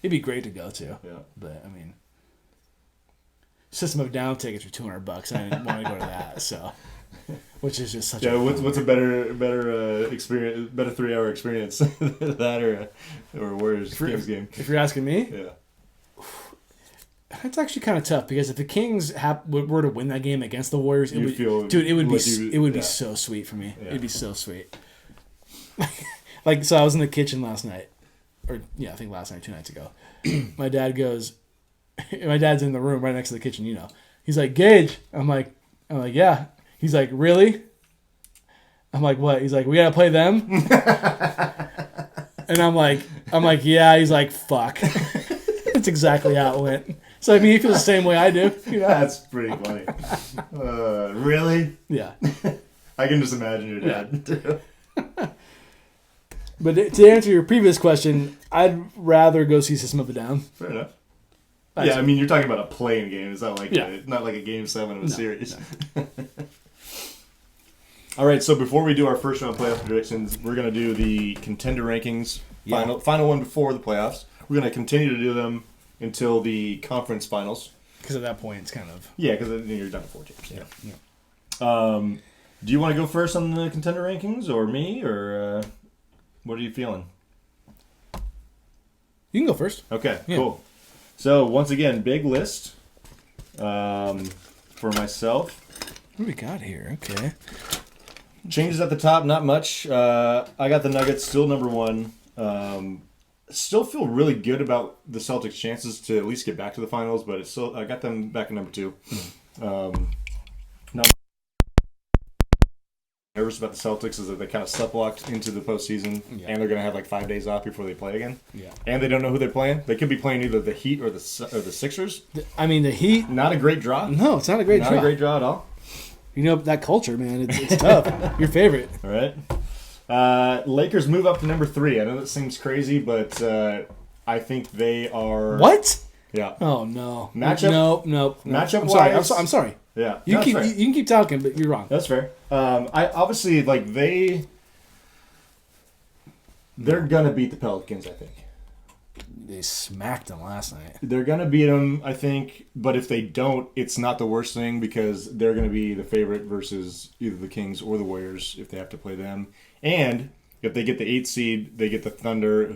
S1: It'd be great to go to.
S2: Yeah.
S1: But, System of Down tickets for $200. I didn't want to go to that, so... Which is just such a...
S2: what's a better experience, better 3-hour experience? That or Warriors Kings game?
S1: If you're asking me?
S2: Yeah.
S1: It's actually kind of tough because if the Kings were to win that game against the Warriors, it would be so sweet for me.
S2: Yeah.
S1: It'd be so sweet. So I was in the kitchen last night, I think last night, 2 nights ago. My dad's in the room right next to the kitchen. He's like, Gage. I'm like, yeah. He's like, really? I'm like, what? He's like, we gotta play them. And I'm like, yeah. He's like, fuck. That's exactly how it went. So he feels the same way I do.
S2: That's pretty funny. Really?
S1: Yeah.
S2: I can just imagine your dad.
S1: Yeah. But to answer your previous question, I'd rather go see System of a Down.
S2: Fair enough. You're talking about a playing game. It's not like not like a game 7 of a series. No. All right, so before we do our first round playoff predictions, we're going to do the contender rankings, final one before the playoffs. We're going to continue to do them until the conference finals.
S1: Because at that point, it's kind of...
S2: Yeah, because you're down to 4 teams. Yeah. Do you want to go first on the contender rankings, or me, or what are you feeling?
S1: You can go first.
S2: Okay, cool. So, once again, big list for myself.
S1: What do we got here? Okay.
S2: Changes at the top, not much. I got the Nuggets still number 1. Still feel really good about the Celtics' chances to at least get back to the finals, but it's still I got them back at number 2. Now, nervous about the Celtics is that they kind of sleptwalked into the postseason, and they're going to have like 5 days off before they play again. Yeah, and they don't know who they're playing. They could be playing either the Heat or the Sixers.
S1: The Heat,
S2: not a great draw.
S1: No, it's not a great draw.
S2: Not a great draw at all.
S1: That culture, man, it's tough. Your favorite.
S2: All right. Lakers move up to number 3. I know that seems crazy, but I think they are...
S1: What?
S2: Yeah.
S1: Oh, no.
S2: Matchup?
S1: No.
S2: Matchup-wise?
S1: I'm sorry.
S2: Yeah.
S1: You can keep talking, but you're wrong.
S2: That's fair. I obviously, they're going to beat the Pelicans, I think.
S1: They smacked them last night.
S2: They're going to beat them, I think. But if they don't, it's not the worst thing because they're going to be the favorite versus either the Kings or the Warriors if they have to play them. And if they get the 8th seed, they get the Thunder,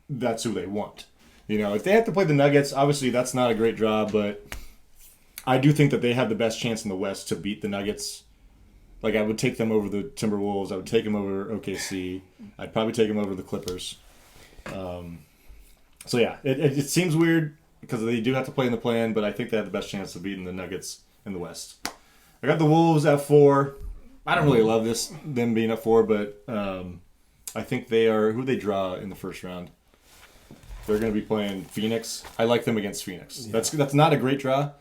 S2: that's who they want. If they have to play the Nuggets, obviously that's not a great draw, but I do think that they have the best chance in the West to beat the Nuggets. I would take them over the Timberwolves. I would take them over OKC. I'd probably take them over the Clippers. So yeah, it seems weird because they do have to play in the play-in, but I think they have the best chance of beating the Nuggets in the West. I got the Wolves at 4. I don't really love them being at 4, but I think they are who they draw in the first round. They're going to be playing Phoenix. I like them against Phoenix. Yeah. That's not a great draw,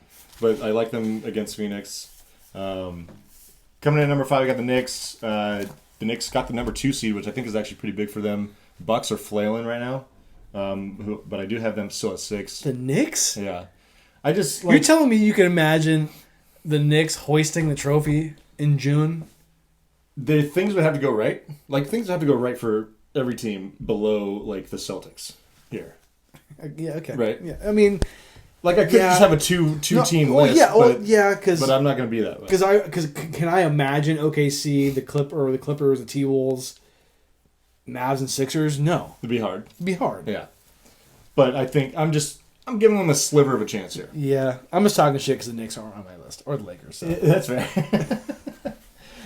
S2: but I like them against Phoenix. Coming in at number 5, I got the Knicks. The Knicks got the number 2 seed, which I think is actually pretty big for them. Bucks are flailing right now. But I do have them still at 6.
S1: The Knicks?
S2: Yeah.
S1: You're telling me you can imagine the Knicks hoisting the trophy in June
S2: the things would have to go right. Like things have to go right for every team below like the Celtics here.
S1: Yeah. Okay.
S2: Right.
S1: Yeah. I mean,
S2: like I could just have a two team list.
S1: Because
S2: but I'm not going to be that way.
S1: Because can I imagine OKC, the Clippers, the T-Wolves, Mavs, and Sixers? No,
S2: It'd be hard.
S1: it'd be hard.
S2: Yeah, but I think I'm giving them a sliver of a chance here.
S1: Yeah, I'm just talking shit because the Knicks aren't on my list or the Lakers. So.
S2: That's fair.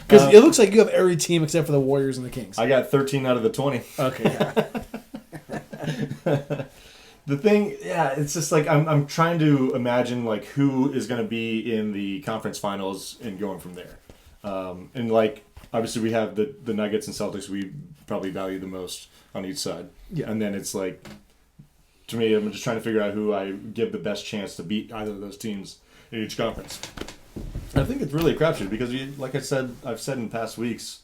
S1: Because it looks like you have every team except for the Warriors and the Kings.
S2: I got 13 out of the 20.
S1: Okay. Yeah.
S2: The thing, it's just like I'm trying to imagine like who is going to be in the conference finals and going from there. And like obviously we have the Nuggets and Celtics we probably value the most on each side. Yeah. And then it's like, to me, I'm just trying to figure out who I give the best chance to beat either of those teams in each conference. I think it's really a crapshoot because, like I've said in past weeks,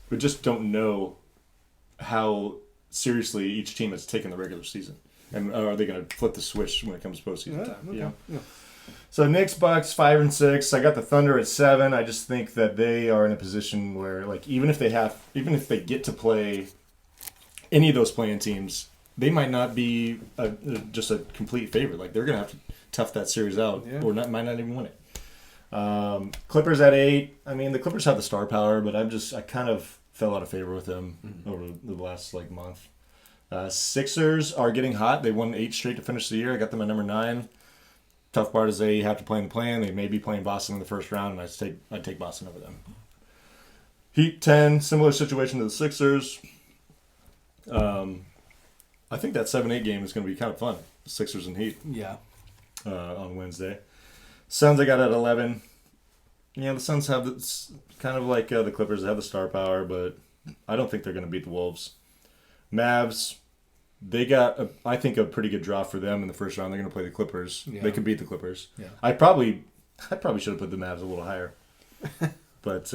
S2: we just don't know how seriously each team has taken the regular season. And are they going to flip the switch when it comes to postseason time? Okay. Yeah. So Knicks, Bucks, 5 and 6. I got the Thunder at 7. I just think that they are in a position where, like, even if they get to play any of those playing teams, they might not be just a complete favorite. Like they're going to have to tough that series out, or might not even win it. Clippers at 8. I mean, the Clippers have the star power, but I kind of fell out of favor with them over the last month. Sixers are getting hot. They won 8 straight to finish the year. I got them at number 9. Tough part is they have to play in the play-in. They may be playing Boston in the first round, and I'd take Boston over them. Heat 10, similar situation to the Sixers. I think that 7-8 game is going to be kind of fun. Sixers and Heat.
S1: Yeah.
S2: On Wednesday. Suns I got at 11. Yeah, the Suns have kind of like the Clippers. They have the star power, but I don't think they're going to beat the Wolves. Mavs, they got, I think, a pretty good draw for them in the first round. They're going to play the Clippers. Yeah. They can beat the Clippers. Yeah. I probably should have put the Mavs a little higher. But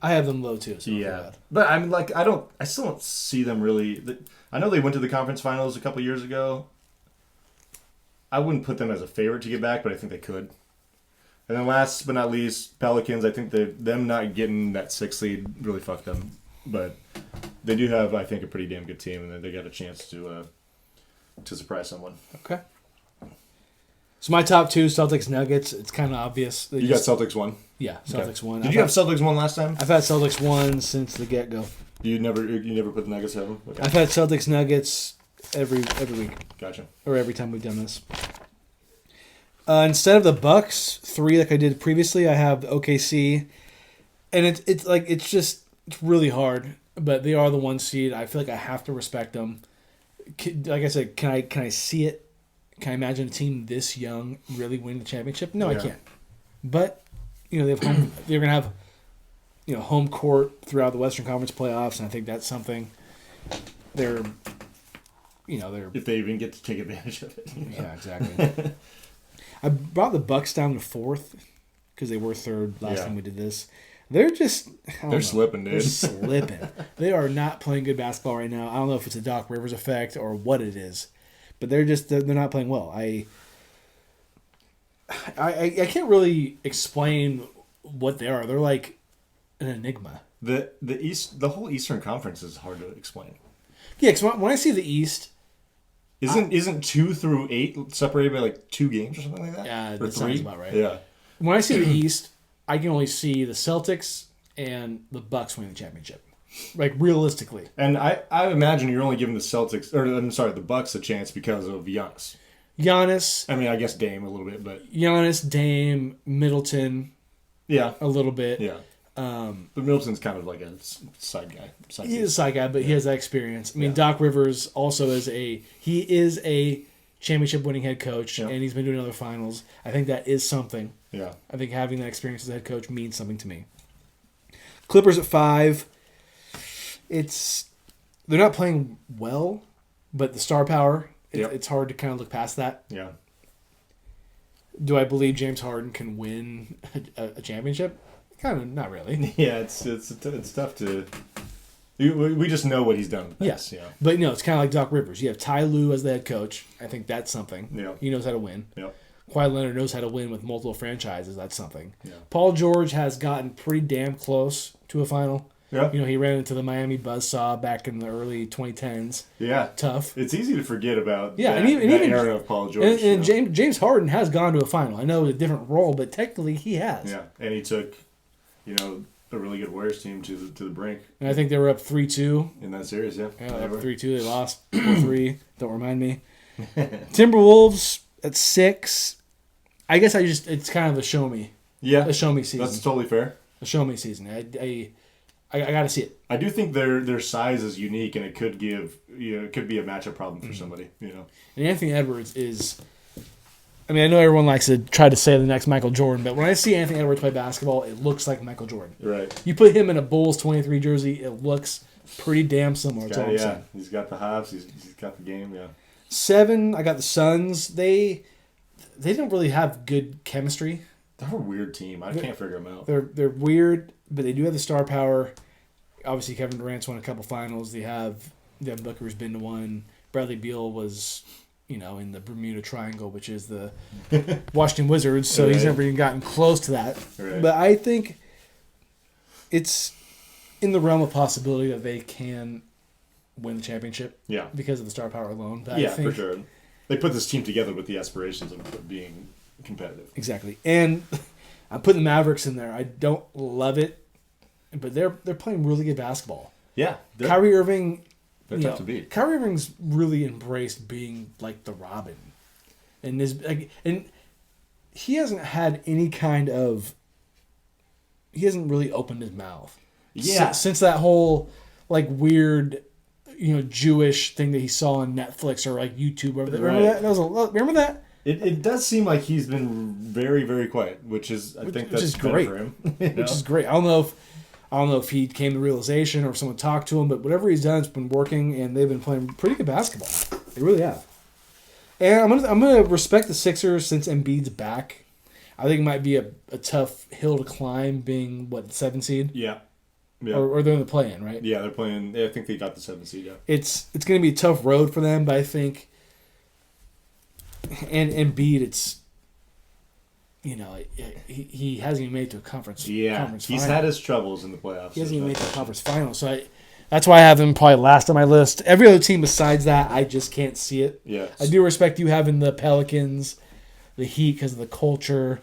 S1: I have them low too. So
S2: yeah. But I mean, like, I still don't see them really. I know they went to the conference finals a couple years ago. I wouldn't put them as a favorite to get back, but I think they could. And then last but not least, Pelicans. I think them not getting that 6th seed really fucked them. But they do have, I think, a pretty damn good team, and they got a chance to surprise someone.
S1: Okay. So my top 2, Celtics, Nuggets. It's kind of obvious.
S2: You got Celtics 1?
S1: Yeah, Celtics 1.
S2: Did you have Celtics 1 last time?
S1: I've had Celtics 1 since the get-go.
S2: You never put the Nuggets ahead of them? Okay.
S1: I've had Celtics, Nuggets every week.
S2: Gotcha.
S1: Or every time we've done this. Instead of the Bucks 3 like I did previously, I have OKC, and it's really hard. But they are the 1 seed. I feel like I have to respect them. Like I said, can I see it? Can I imagine a team this young really winning the championship? No, I can't. But they're going to have home court throughout the Western Conference playoffs, and I think that's something they're
S2: if they even get to take advantage of it.
S1: Yeah, exactly. I brought the Bucks down to 4th because they were 3rd last time we did this. They're just
S2: slipping, dude.
S1: They're slipping. They are not playing good basketball right now. I don't know if it's a Doc Rivers effect or what it is, but they're not playing well. I can't really explain what they are. They're like an enigma.
S2: The whole Eastern Conference is hard to explain.
S1: Yeah, because when I see the East,
S2: isn't 2 through 8 separated by like 2 games or something like that?
S1: Yeah,
S2: or
S1: that
S2: 3?
S1: sounds about right.
S2: Yeah.
S1: When I see the East, I can only see the Celtics and the Bucks winning the championship. Like, realistically.
S2: And I imagine you're only giving the Bucks a chance because of Giannis.
S1: Giannis.
S2: I mean, I guess Dame a little bit, but
S1: Giannis, Dame, Middleton.
S2: Yeah.
S1: A little bit.
S2: Yeah. But Middleton's kind of like a side guy.
S1: He is a side guy, but he has that experience. I mean, Doc Rivers also is a championship winning head coach, and he's been doing other finals. I think that is something.
S2: Yeah.
S1: I think having that experience as a head coach means something to me. Clippers at 5. They're not playing well, but the star power, it's hard to kind of look past that.
S2: Yeah.
S1: Do I believe James Harden can win a championship? Kind of, not really.
S2: Yeah, it's tough to. We just know what he's done.
S1: Yes, yeah. But it's kind of like Doc Rivers. You have Ty Lue as the head coach. I think that's something. Yeah. He knows how to win. Yeah. Kawhi Leonard knows how to win with multiple franchises. That's something. Yeah. Paul George has gotten pretty damn close to a final.
S2: Yeah.
S1: He ran into the Miami buzzsaw back in the early 2010s.
S2: Yeah.
S1: Tough.
S2: It's easy to forget about
S1: that
S2: even era of Paul George.
S1: And James Harden has gone to a final. I know it's a different role, but technically he has.
S2: Yeah, and he took, a really good Warriors team to the brink.
S1: And I think they were up 3-2.
S2: In that series, yeah.
S1: Yeah, up 3-2. They lost 4-3. Don't remind me. Timberwolves at 6. I guess it's kind of a show me.
S2: Yeah.
S1: A show me season.
S2: That's totally fair.
S1: A show me season. I got to see it.
S2: I do think their size is unique, and it could it could be a matchup problem for somebody.
S1: And Anthony Edwards is. I mean, I know everyone likes to try to say the next Michael Jordan, but when I see Anthony Edwards play basketball, it looks like Michael Jordan.
S2: Right.
S1: You put him in a Bulls 23 jersey, it looks pretty damn similar.
S2: He's got the hops. He's got the game. Yeah.
S1: 7. I got the Suns. They don't really have good chemistry.
S2: They're a weird team. I can't figure them out.
S1: They're weird, but they do have the star power. Obviously, Kevin Durant's won a couple finals. They have Booker's been to one. Bradley Beal was, in the Bermuda Triangle, which is the Washington Wizards. So he's never even gotten close to that.
S2: Right.
S1: But I think it's in the realm of possibility that they can win the championship.
S2: Yeah.
S1: Because of the star power alone. But
S2: yeah,
S1: I think,
S2: for sure. They put this team together with the aspirations of being competitive.
S1: Exactly. And I'm putting the Mavericks in there. I don't love it, but they're playing really good basketball.
S2: Yeah.
S1: Kyrie Irving,
S2: they're tough to beat.
S1: Kyrie Irving's really embraced being like the Robin. And he hasn't had any kind of he hasn't really opened his mouth.
S2: Yeah.
S1: Since that whole weird Jewish thing that he saw on Netflix or YouTube or whatever. Remember that?
S2: It does seem like he's been very, very quiet, which is that's
S1: great
S2: for him.
S1: Which is great. I don't know if he came to realization or if someone talked to him, but whatever he's done, it's been working, and they've been playing pretty good basketball. They really have. And I'm gonna respect the Sixers since Embiid's back. I think it might be a tough hill to climb, being the 7th seed.
S2: Yeah. Yeah.
S1: Or they're in the play-in, right?
S2: Yeah, they're playing. I think they got the 7th seed. Yeah.
S1: It's going to be a tough road for them, but I think, and Embiid, it's he hasn't even made it to a conference.
S2: Yeah,
S1: conference
S2: he's
S1: final.
S2: had his troubles in the playoffs.
S1: He hasn't even made it to the conference final, so that's why I have him probably last on my list. Every other team besides that, I just can't see it.
S2: Yeah,
S1: I do respect you having the Pelicans, the Heat because of the culture,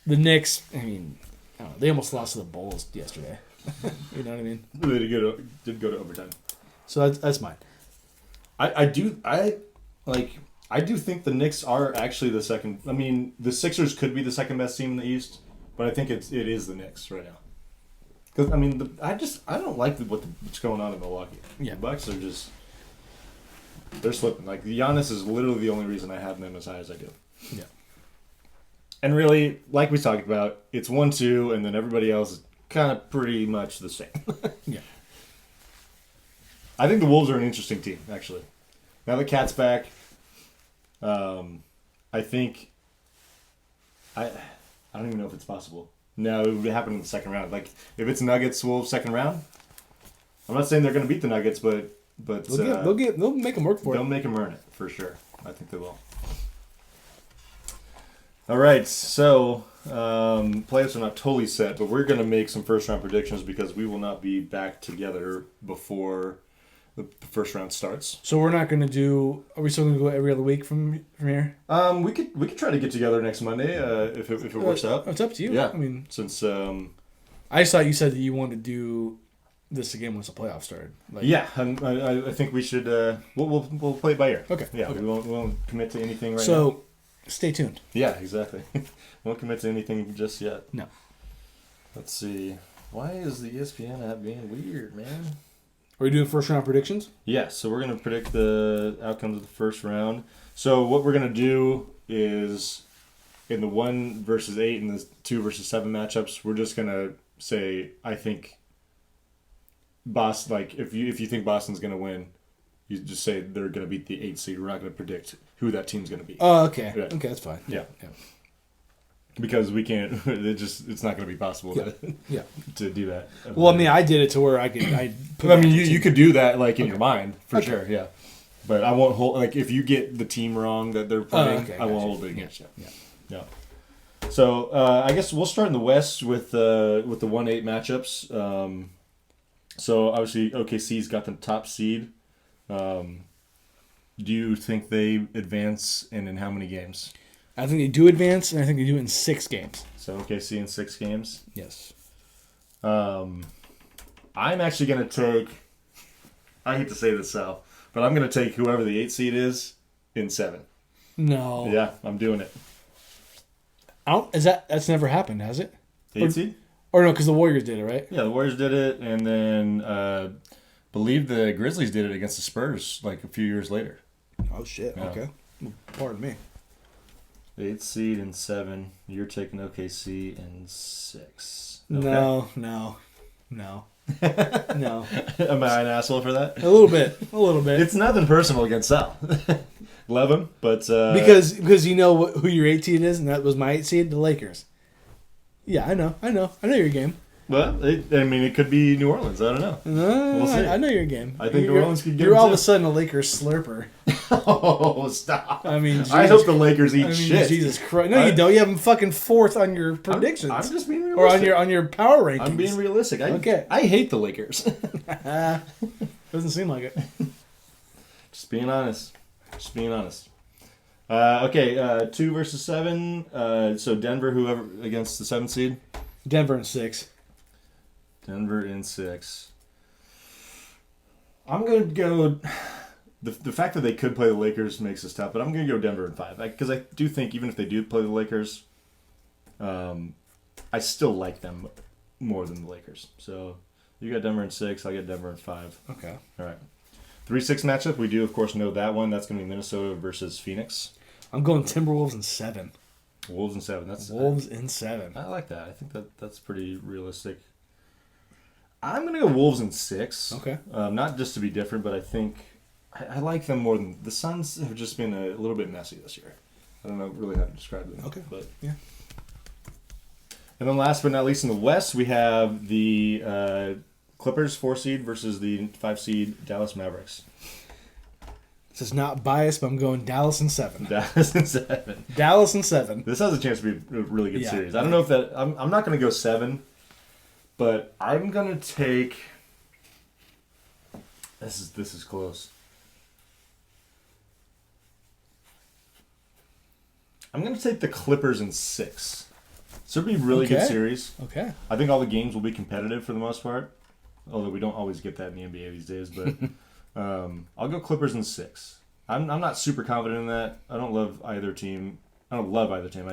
S1: the Knicks. I mean, I don't know, they almost lost to the Bulls yesterday. You know what I mean?
S2: They did go to overtime.
S1: So that's mine.
S2: I do think the Knicks are actually the second. I mean, the Sixers could be the second best team in the East, but I think it is the Knicks right now. Because I mean, I don't like what's going on in Milwaukee.
S1: Yeah,
S2: the Bucks are they're slipping. Giannis is literally the only reason I have them as high as I do.
S1: Yeah.
S2: And really, like we talked about, it's 1-2, and then everybody else is kind of pretty much the same.
S1: Yeah.
S2: I think the Wolves are an interesting team, actually. Now the Cat's back. I think I don't even know if it's possible. No, it would happen in the second round. If it's Nuggets Wolves second round, I'm not saying they're going to beat the Nuggets, but
S1: they'll make them work for it.
S2: They'll make them earn it for sure. I think they will. All right, so playoffs are not totally set, but we're going to make some first round predictions because we will not be back together before the first round starts.
S1: So we're not going to do. Are we still going to go every other week from here?
S2: We could try to get together next Monday if it works out.
S1: It's up to you.
S2: Yeah.
S1: I mean,
S2: since
S1: I just thought you said that you wanted to do this again once the playoffs started.
S2: Yeah, and I think we should. We'll play it by ear.
S1: Okay.
S2: Yeah,
S1: okay.
S2: we won't commit to anything right now.
S1: So stay tuned.
S2: Yeah, exactly. Won't commit to anything just yet.
S1: No.
S2: Let's see. Why is the ESPN app being weird, man?
S1: Are we doing first round predictions?
S2: Yeah, so we're going to predict the outcomes of the first round. So what we're going to do is in the 1 versus 8 and the 2 versus 7 matchups, we're just going to say, I think Boston, if you think Boston's going to win, you just say they're going to beat the 8 seed. We're not going to predict who that team's going to be.
S1: Oh, okay.
S2: Yeah.
S1: Okay, that's fine.
S2: Yeah. Because we can't. It's not going to be possible to do that.
S1: Well, I mean, I did it to where I could.
S2: You could do that in your mind for sure. Yeah, but I won't hold. If you get the team wrong that they're playing, I won't hold it against you.
S1: Yeah.
S2: So I guess we'll start in the West with the 1-8 matchups. So obviously OKC's got the top seed. Do you think they advance, and in how many games?
S1: I think they do advance, and I think they do it in 6 games.
S2: So OKC in 6 games?
S1: Yes.
S2: I'm actually going to take, I hate to say this, Sal, but I'm going to take whoever the 8 seed is in 7.
S1: No.
S2: Yeah, I'm doing it.
S1: That's never happened, has it?
S2: 8 seed?
S1: Or no, because the Warriors did it, right?
S2: Yeah, the Warriors did it, and then believe the Grizzlies did it against the Spurs like a few years later.
S1: Oh, shit.
S2: Yeah.
S1: Okay. Pardon me.
S2: 8 seed in 7. You're taking OKC in 6. Okay.
S1: No. No.
S2: Am I an asshole for that?
S1: A little bit.
S2: It's nothing personal against Sal. Love him, but...
S1: Because you know who your 8 seed is, and that was my 8 seed, the Lakers. Yeah, I know your game.
S2: Well, it could be New Orleans. I don't know.
S1: No,
S2: We'll see.
S1: I know your game.
S2: I think New Orleans could get
S1: You're
S2: them
S1: all
S2: too.
S1: of a sudden a Lakers slurper.
S2: Oh, stop.
S1: I mean,
S2: I hope the Lakers eat shit.
S1: Jesus Christ. No, you don't. You have them fucking 4th on your predictions.
S2: I'm just being realistic.
S1: Or on your power rankings.
S2: I'm being realistic.
S1: Okay.
S2: I hate the Lakers.
S1: Doesn't seem like it.
S2: Just being honest. Okay, 2 versus 7. So Denver, whoever against the 7th seed.
S1: Denver in 6.
S2: Denver in 6. I'm gonna go. The fact that they could play the Lakers makes this tough, but I'm gonna go Denver in 5 because I do think even if they do play the Lakers, I still like them more than the Lakers. So you got Denver in 6. I got Denver in 5.
S1: Okay.
S2: All right. 3-6 matchup. We do of course know that one. That's gonna be Minnesota versus Phoenix.
S1: I'm going Timberwolves in 7.
S2: Wolves in 7. That's
S1: Wolves in 7.
S2: I like that. I think that's pretty realistic. I'm gonna go Wolves in 6.
S1: Okay.
S2: Not just to be different, but I think I like them more than the Suns have just been a little bit messy this year. I don't know really how to describe them.
S1: Okay.
S2: But
S1: yeah.
S2: And then last but not least in the West, we have the Clippers 4 seed versus the 5 seed Dallas Mavericks.
S1: This is not biased, but I'm going Dallas in 7.
S2: Dallas in 7.
S1: Dallas in 7.
S2: This has a chance to be a really good
S1: Yeah.
S2: series. I don't know if that. I'm not going to go 7, but I'm going to take. This is close. I'm going to take the Clippers in 6. So it'll be a really good series.
S1: Okay.
S2: I think all the games will be competitive for the most part, although we don't always get that in the NBA these days. But I'll go Clippers in 6. I'm not super confident in that. I don't love either team. I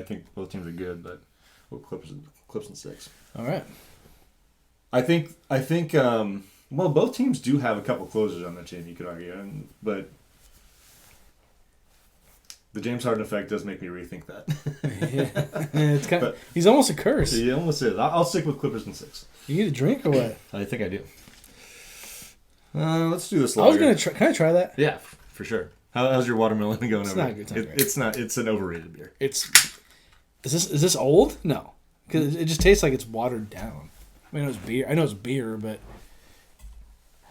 S2: think both teams are good, but Clips in 6.
S1: All right.
S2: I think. Well, both teams do have a couple closers on their team. You could argue, but the James Harden effect does make me rethink that.
S1: Yeah. It's kind of, he's almost a curse.
S2: He almost is. I'll stick with Clippers in 6.
S1: You need a drink or what?
S2: I think I do. Let's do this.
S1: I was gonna try. Can I try that?
S2: Yeah, for sure. How's your watermelon going
S1: It's
S2: over?
S1: not good.
S2: It's not. It's an overrated beer.
S1: Is this old? No, because it just tastes like it's watered down. I mean, I know it's beer, but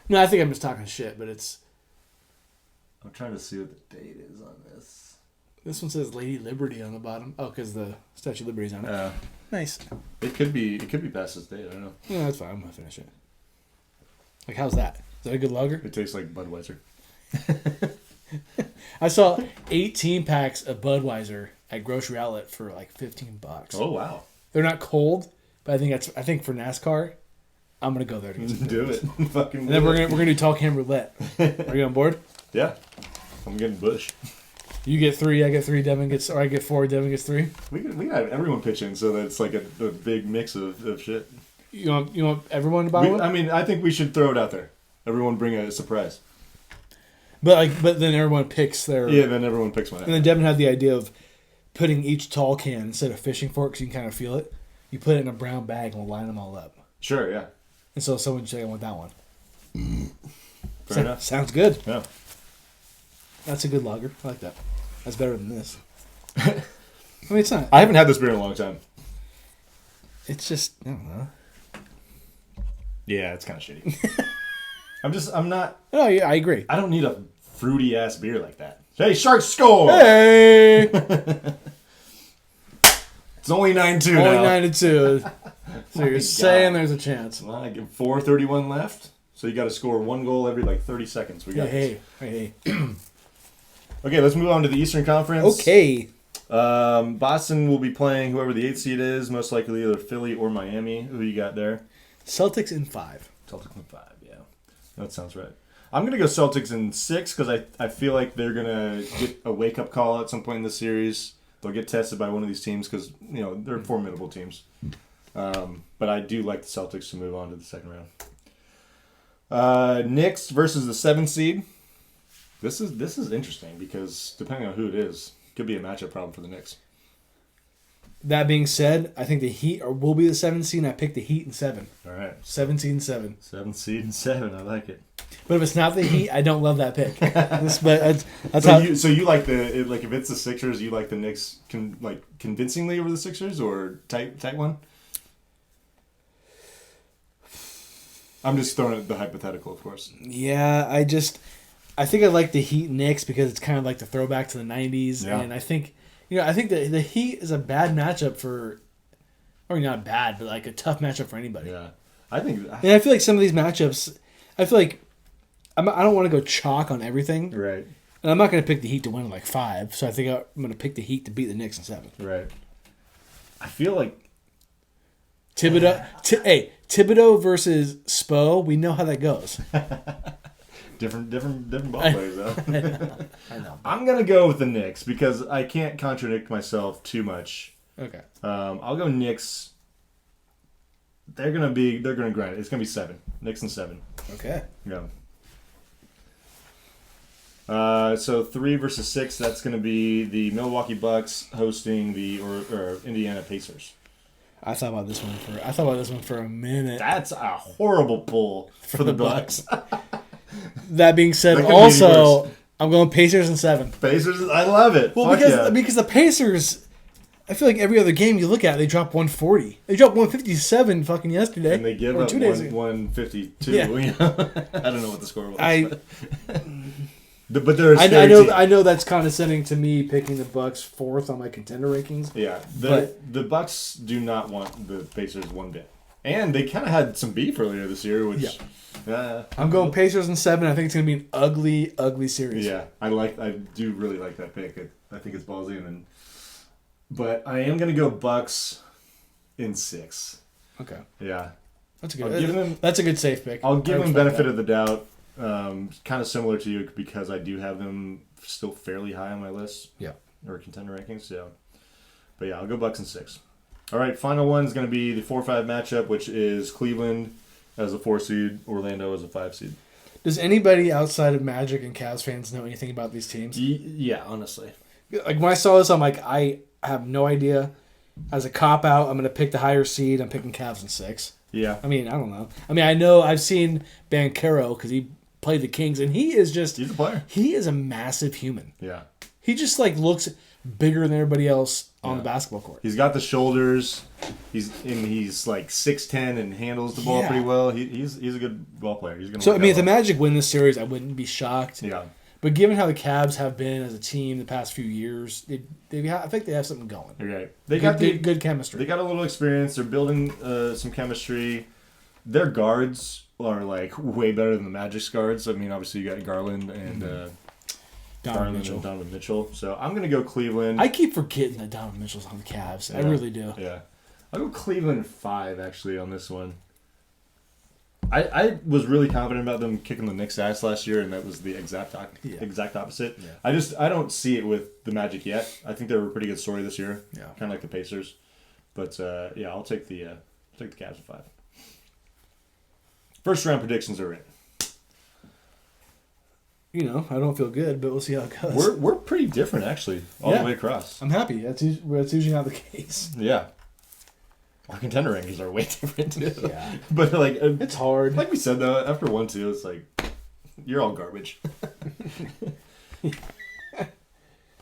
S1: no, I think I'm just talking shit. But it's.
S2: I'm trying to see what the date is on this.
S1: This one says Lady Liberty on the bottom. Oh, because the Statue of Liberty's on it. Nice.
S2: It could be past this date. I don't know.
S1: Yeah, that's fine. I'm gonna finish it. Like, how's that? Is that a good lager?
S2: It tastes like Budweiser.
S1: I saw 18 packs of Budweiser at Grocery Outlet for like $15.
S2: Oh wow!
S1: They're not cold, but I think for NASCAR, I'm gonna go there to get some
S2: Do it. Fucking.
S1: And then we're gonna do Tall Can Roulette. Are you on board?
S2: Yeah, I'm getting Bush.
S1: You get 3, I get 3. I get 4. Devin gets 3.
S2: We got everyone pitch in so that it's like a big mix of shit.
S1: You want everyone to buy one?
S2: I mean, I think we should throw it out there. Everyone bring a surprise.
S1: But then everyone picks their.
S2: Yeah, then everyone picks one.
S1: And then Devin had the idea of putting each tall can instead of fishing for it, because you can kind of feel it. You put it in a brown bag and we'll line them all up.
S2: Sure, yeah.
S1: And so someone would say, I want that one.
S2: Fair enough.
S1: Sounds good.
S2: Yeah.
S1: That's a good lager. I like that. That's better than this. I mean, it's not.
S2: I haven't had this beer in a long time.
S1: It's just, I don't know.
S2: Yeah, it's kind of shitty. I'm not.
S1: Oh, yeah, I agree.
S2: I don't need a fruity ass beer like that. Hey, Sharks score!
S1: Hey!
S2: It's only 9-2
S1: Only
S2: now.
S1: 9-2. So you're saying there's a chance.
S2: Well, I get 4:31 left. So you got to score 1 goal every 30 seconds. We got
S1: Hey.
S2: Okay, let's move on to the Eastern Conference.
S1: Okay.
S2: Boston will be playing whoever the 8th seed is, most likely either Philly or Miami. Who you got there?
S1: Celtics in 5.
S2: Celtics in 5, yeah. That sounds right. I'm going to go Celtics in 6 because I feel like they're going to get a wake-up call at some point in the series. They'll get tested by one of these teams because, they're formidable teams. But I do like the Celtics to move on to the second round. Knicks versus the 7th seed. This is interesting because depending on who it is, it could be a matchup problem for the Knicks.
S1: That being said, I think the Heat will be the 7th seed, and I picked the Heat in 7.
S2: All right.
S1: 7 seed and 7.
S2: 7th seed and 7. I like it.
S1: But if it's not the Heat, I don't love that pick. That's
S2: So you like if it's the Sixers, you like the Knicks convincingly over the Sixers or tight one? I'm just throwing it the hypothetical, of course.
S1: Yeah, I think I like the Heat Knicks because it's kind of like the throwback to the 90s.
S2: Yeah.
S1: And I think the Heat is a bad matchup for, or not bad, but like a tough matchup for anybody.
S2: Yeah. I think.
S1: And I feel like some of these matchups, I feel like I don't want to go chalk on everything.
S2: Right.
S1: And I'm not going to pick the Heat to win in 5. So I think I'm going to pick the Heat to beat the Knicks in 7.
S2: Right. I feel like
S1: Thibodeau versus Spo. We know how that goes.
S2: different ball players though.
S1: I know.
S2: I'm gonna go with the Knicks because I can't contradict myself too much.
S1: Okay.
S2: I'll go Knicks. They're gonna grind it. It's gonna be 7. Knicks in 7.
S1: Okay.
S2: Yeah. So 3 versus 6. That's gonna be the Milwaukee Bucks hosting the or Indiana Pacers.
S1: I thought about this one for a minute.
S2: That's a horrible pull for the Bucks.
S1: That being said,
S2: That could be
S1: also
S2: worse.
S1: I'm going Pacers in 7.
S2: Pacers, I love it.
S1: Well,
S2: Fuck
S1: because the Pacers, I feel like every other game you look at, they drop 140. They dropped 157 fucking yesterday.
S2: And they give up 152.
S1: Yeah.
S2: I don't know what the score was. But
S1: I know that's condescending to me picking the Bucks 4th on my contender rankings.
S2: Yeah, the Bucks do not want the Pacers one bit, and they kind of had some beef earlier this year. Which
S1: I'm going Pacers in 7. I think it's gonna be an ugly series.
S2: Yeah, I do really like that pick. I think it's ballsy, but I am gonna go Bucks in 6.
S1: Okay.
S2: Yeah,
S1: That's a good safe pick.
S2: I'll give them benefit of the doubt. Kind of similar to you because I do have them still fairly high on my list.
S1: Yeah.
S2: Or contender rankings. Yeah. But yeah, I'll go Bucks in 6. All right, final one is going to be the 4-5 matchup, which is Cleveland as a 4 seed, Orlando as a 5 seed.
S1: Does anybody outside of Magic and Cavs fans know anything about these teams?
S2: Yeah, honestly.
S1: Like when I saw this, I'm like, I have no idea. As a cop out, I'm going to pick the higher seed. I'm picking Cavs in 6.
S2: Yeah.
S1: I mean, I don't know. I mean, I know I've seen Banchero because he played the Kings, and he's a player. He is a massive human.
S2: Yeah.
S1: He just looks bigger than everybody else on the basketball court.
S2: He's got the shoulders. He's 6'10" and handles the ball pretty well. He's a good ball player. He's gonna.
S1: So I mean, if the Magic win this series, I wouldn't be shocked.
S2: Yeah.
S1: But given how the Cavs have been as a team the past few years, I think they have something going.
S2: Okay.
S1: They got good chemistry.
S2: They got a little experience. They're building some chemistry. Their guards are way better than the Magic's guards. I mean, obviously you got Garland and Donovan Mitchell. So I'm gonna go Cleveland.
S1: I keep forgetting that Donovan Mitchell's on the Cavs.
S2: Yeah.
S1: I really do.
S2: Yeah, I'll go Cleveland 5 actually on this one. I was really confident about them kicking the Knicks' ass last year, and that was the exact opposite. Yeah. I don't see it with the Magic yet. I think they were a pretty good story this year.
S1: Yeah,
S2: kind of like the Pacers. But I'll take the Cavs at 5. First round predictions are in.
S1: I don't feel good, but we'll see how it goes.
S2: We're pretty different actually, all the way across.
S1: I'm happy. That's usually not the case.
S2: Yeah. Our contender rankings are way different too.
S1: Yeah.
S2: But
S1: it's hard.
S2: Like we said though, after 1-2, it's you're all garbage.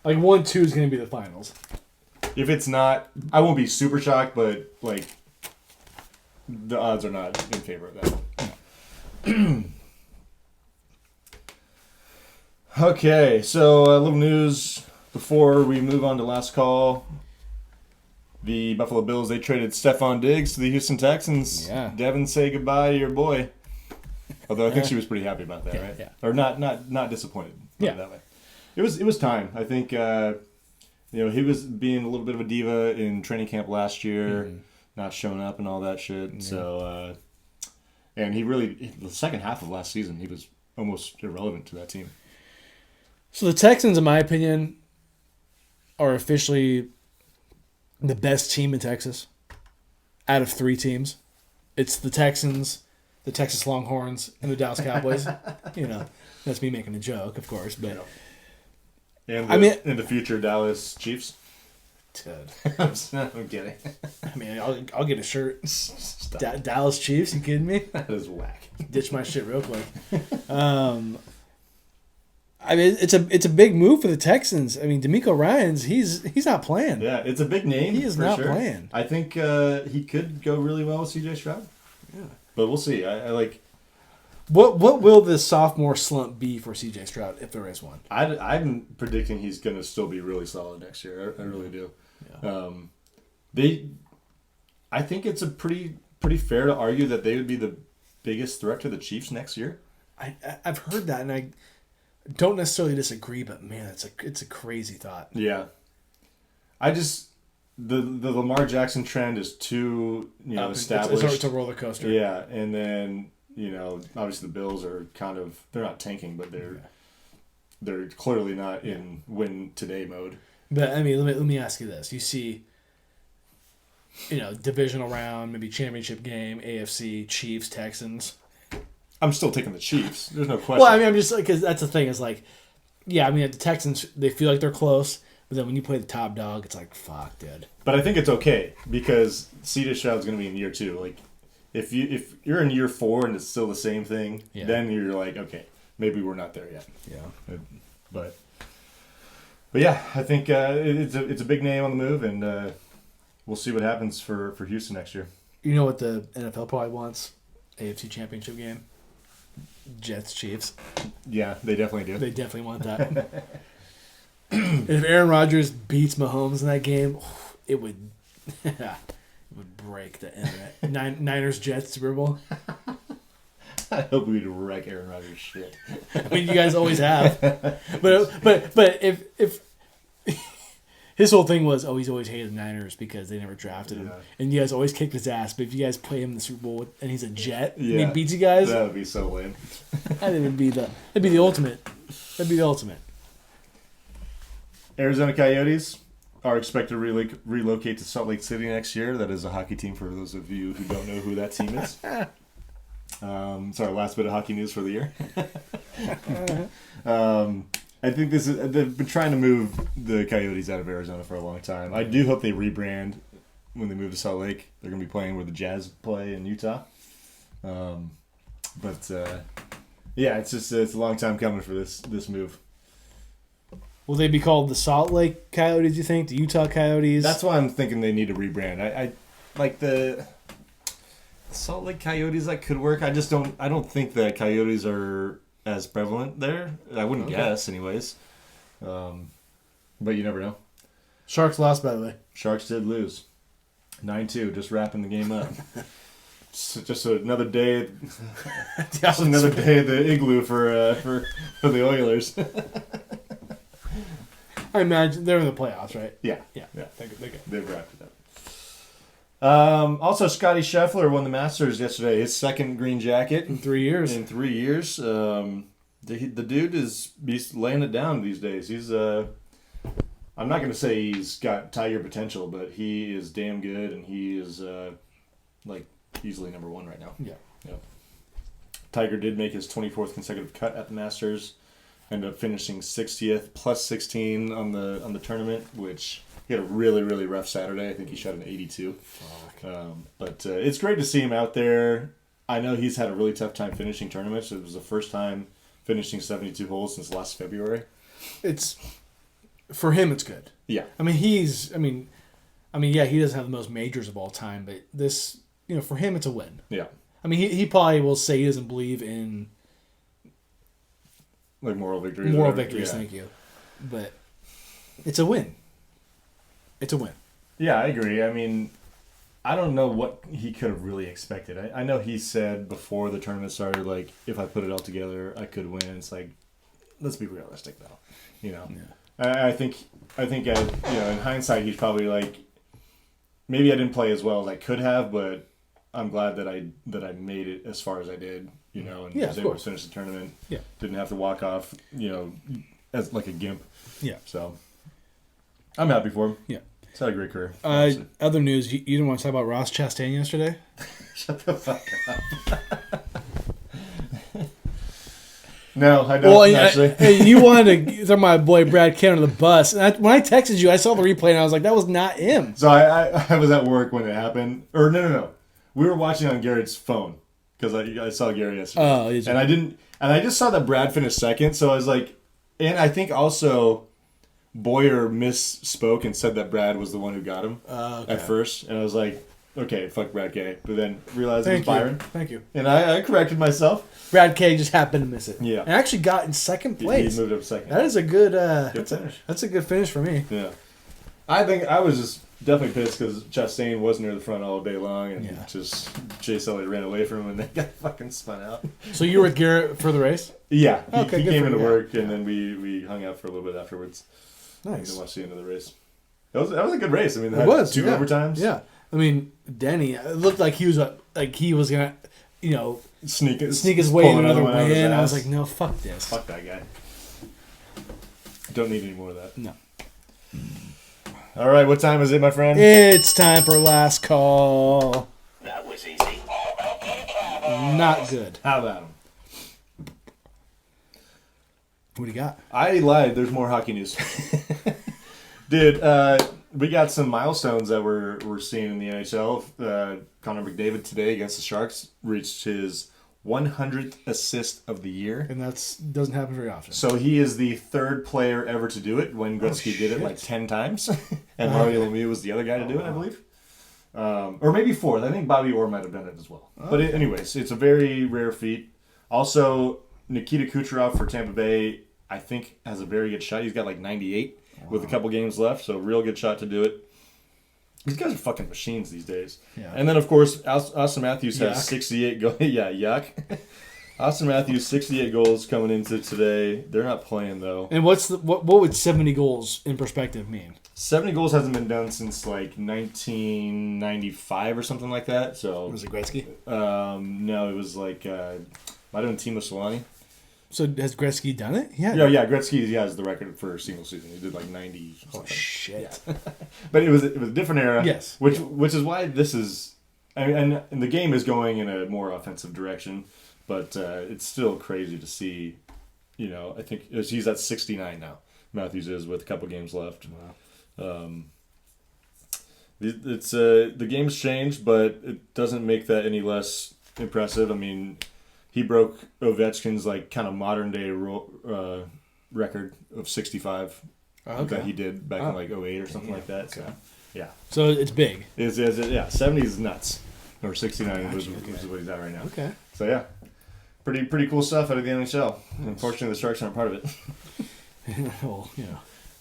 S1: 1-2 is going to be the finals.
S2: If it's not, I won't be super shocked, but the odds are not in favor of that. Okay, so a little news before we move on to last call. the Buffalo Bills, they traded Stefon Diggs to the Houston Texans.
S1: Yeah.
S2: Devin, say goodbye to your boy. Although I think she was pretty happy about that, right?
S1: Yeah.
S2: Or not disappointed. Put it that way. It was time. I think he was being a little bit of a diva in training camp last year, not showing up and all that shit. Mm. So and he really, the second half of last season, he was almost irrelevant to that team.
S1: So the Texans, in my opinion, are officially the best team in Texas out of 3 teams. It's the Texans, the Texas Longhorns, and the Dallas Cowboys. That's me making a joke, of course, but
S2: and in the future Dallas Chiefs.
S1: Ted.
S2: I'm kidding.
S1: I mean, I'll get a shirt. Dallas Chiefs? You kidding me?
S2: That is whack.
S1: Ditch my shit real quick. I mean, it's a big move for the Texans. I mean, DeMeco Ryans, he's not playing.
S2: Yeah, it's a big name.
S1: He is
S2: for
S1: not
S2: sure.
S1: playing.
S2: I think he could go really well with CJ Stroud.
S1: Yeah,
S2: but we'll see. I like.
S1: What will the sophomore slump be for CJ Stroud if there is one?
S2: I'm predicting he's going to still be really solid next year. I really do. Yeah. I think it's a pretty fair to argue that they would be the biggest threat to the Chiefs next year.
S1: I've heard that, and I don't necessarily disagree, but man, it's a crazy thought.
S2: Yeah, I just the Lamar Jackson trend is too established.
S1: It's a roller coaster.
S2: Yeah, and then obviously the Bills are they're not tanking, but they're clearly not in win today mode.
S1: But I mean, let me ask you this: you see, divisional round, maybe championship game, AFC, Chiefs, Texans.
S2: I'm still taking the Chiefs. There's no question.
S1: Well, I mean, I'm just like, because that's the thing is like, yeah, I mean, the Texans, they feel like they're close, but then when you play the top dog, it's like, fuck, dude.
S2: But I think it's okay because CJ Stroud's going to be in year 2. Like, if you're in year 4 and it's still the same thing, then you're like, okay, maybe we're not there yet.
S1: Yeah.
S2: But yeah, I think it's a big name on the move, and we'll see what happens for Houston next year.
S1: You know what the NFL probably wants? AFC Championship game. Jets, Chiefs.
S2: Yeah, they definitely do.
S1: They definitely want that. If Aaron Rodgers beats Mahomes in that game, it would break the internet. Niners, Jets, Super Bowl.
S2: I hope we'd wreck Aaron Rodgers' shit.
S1: I mean, you guys always have. But if his whole thing was, he's always hated the Niners because they never drafted him. And you guys always kicked his ass. But if you guys play him in the Super Bowl and he's a Jet and he beats you guys,
S2: that would be so lame.
S1: that'd be the ultimate. That'd be the ultimate.
S2: Arizona Coyotes are expected to relocate to Salt Lake City next year. That is a hockey team for those of you who don't know who that team is. It's our last bit of hockey news for the year. I think they've been trying to move the Coyotes out of Arizona for a long time. I do hope they rebrand when they move to Salt Lake. They're going to be playing where the Jazz play in Utah. But it's a long time coming for this move.
S1: Will they be called the Salt Lake Coyotes, you think? The Utah Coyotes?
S2: That's why I'm thinking they need to rebrand. I like the Salt Lake Coyotes, that could work. I don't think that Coyotes are as prevalent there. I wouldn't guess, anyways. But you never know.
S1: Sharks lost, by the way.
S2: Sharks did lose. 9-2, just wrapping the game up. Just another day. Just another day at the igloo for the Oilers.
S1: I imagine they're in the playoffs, right?
S2: Yeah.
S1: They're good.
S2: They've wrapped it up. Also, Scotty Scheffler won the Masters yesterday. His second green jacket
S1: in 3 years.
S2: The dude is laying it down these days. He's I'm not going to say he's got Tiger potential, but he is damn good, and he is easily number 1 right now.
S1: Yeah.
S2: Tiger did make his 24th consecutive cut at the Masters. Ended up finishing 60th plus 16 on the tournament, which he had a really, really rough Saturday. I think he shot an 82. But it's great to see him out there. I know he's had a really tough time finishing tournaments. It was the first time finishing 72 holes since last February.
S1: For him, it's good.
S2: Yeah.
S1: I mean, he doesn't have the most majors of all time, but this, for him, it's a win.
S2: Yeah.
S1: I mean, he probably will say he doesn't believe in
S2: like moral victories.
S1: Thank you. But it's a win. It's a win.
S2: Yeah, I agree. I mean, I don't know what he could have really expected. I know he said before the tournament started, like, if I put it all together, I could win. It's like, let's be realistic, though. You know, I think, in hindsight, he's probably like, maybe I didn't play as well as I could have, but I'm glad that I made it as far as I did. You know, and was able to finish the tournament.
S1: Yeah,
S2: didn't have to walk off. You know, as like a gimp.
S1: Yeah.
S2: So I'm happy for him.
S1: Yeah.
S2: He's had a great career.
S1: Other news, you didn't want to talk about Ross Chastain yesterday?
S2: Shut the fuck up. No, I don't,
S1: Well,
S2: actually.
S1: you wanted to throw my boy Brad Kent on the bus. And when I texted you, I saw the replay, and I was like, that was not him.
S2: So I was at work when it happened. Or no. We were watching on Garrett's phone. Because I saw Gary yesterday.
S1: Oh,
S2: and I just saw that Brad finished second, so I was like, and I think also Boyer misspoke and said that Brad was the one who got him at first, and I was like, okay, fuck Brad K. But then realized it was Byron.
S1: Thank you.
S2: And I corrected myself.
S1: Brad K just happened to miss it.
S2: Yeah.
S1: And actually got in second place.
S2: He moved up second.
S1: That is a good
S2: finish.
S1: That's a good finish for me.
S2: Yeah. I think I was just definitely pissed because Chastain was near the front all day long, and just Chase Elliott ran away from him, and they got fucking spun out.
S1: So you were with Garrett for the race?
S2: Yeah.
S1: Okay,
S2: he came into work, and then we hung out for a little bit afterwards.
S1: Nice.
S2: To watch the end of the race. That was a good race. I mean,
S1: it was
S2: two overtimes.
S1: Yeah. I mean, Denny, it looked like he was gonna, sneak his way into another win. I was like, no, fuck this.
S2: Fuck that guy. Don't need any more of that.
S1: No.
S2: All right, what time is it, my friend?
S1: It's time for last call.
S3: That was easy.
S1: Not good.
S2: How about him?
S1: What do you got?
S2: I lied. There's more hockey news. Dude, we got some milestones that we're seeing in the NHL. Connor McDavid today against the Sharks reached his 100th assist of the year.
S1: And that doesn't happen very often.
S2: So he is the third player ever to do it. Wayne Gretzky did it like 10 times. And Mario Lemieux was the other guy to do it, I believe. Or maybe fourth. I think Bobby Orr might have done it as well. But anyways, it's a very rare feat. Also, Nikita Kucherov for Tampa Bay, I think, has a very good shot. He's got like 98 with a couple games left. So real good shot to do it. These guys are fucking machines these days. Yeah. And then, of course, Austin Matthews has 68 goals. Yeah, yuck. Austin Matthews, 68 goals coming into today. They're not playing, though.
S1: And what would 70 goals in perspective mean?
S2: 70 goals hasn't been done since, like, 1995 or something like that. So
S1: Was it Gretzky?
S2: No, it was, like, might have been Timo Solani.
S1: So has Gretzky done it? Yeah.
S2: Yeah, Gretzky has the record for a single season. He did, like, 90 something.
S1: Oh, shit.
S2: Yeah. But it was a different era.
S1: Yes.
S2: Which is why this is... and the game is going in a more offensive direction. But it's still crazy to see, I think he's at 69 now. Matthews is with a couple games left. Wow. The game's changed, but it doesn't make that any less impressive. I mean, he broke Ovechkin's like kind of modern day record of 65 that he did back in like 08 or something like that. So yeah.
S1: So it's big.
S2: Yeah, 70 is nuts. Or 69 which is what he's at right now.
S1: Okay.
S2: So yeah. Pretty cool stuff out of the NHL. Unfortunately, the Sharks aren't part of it.
S1: Well,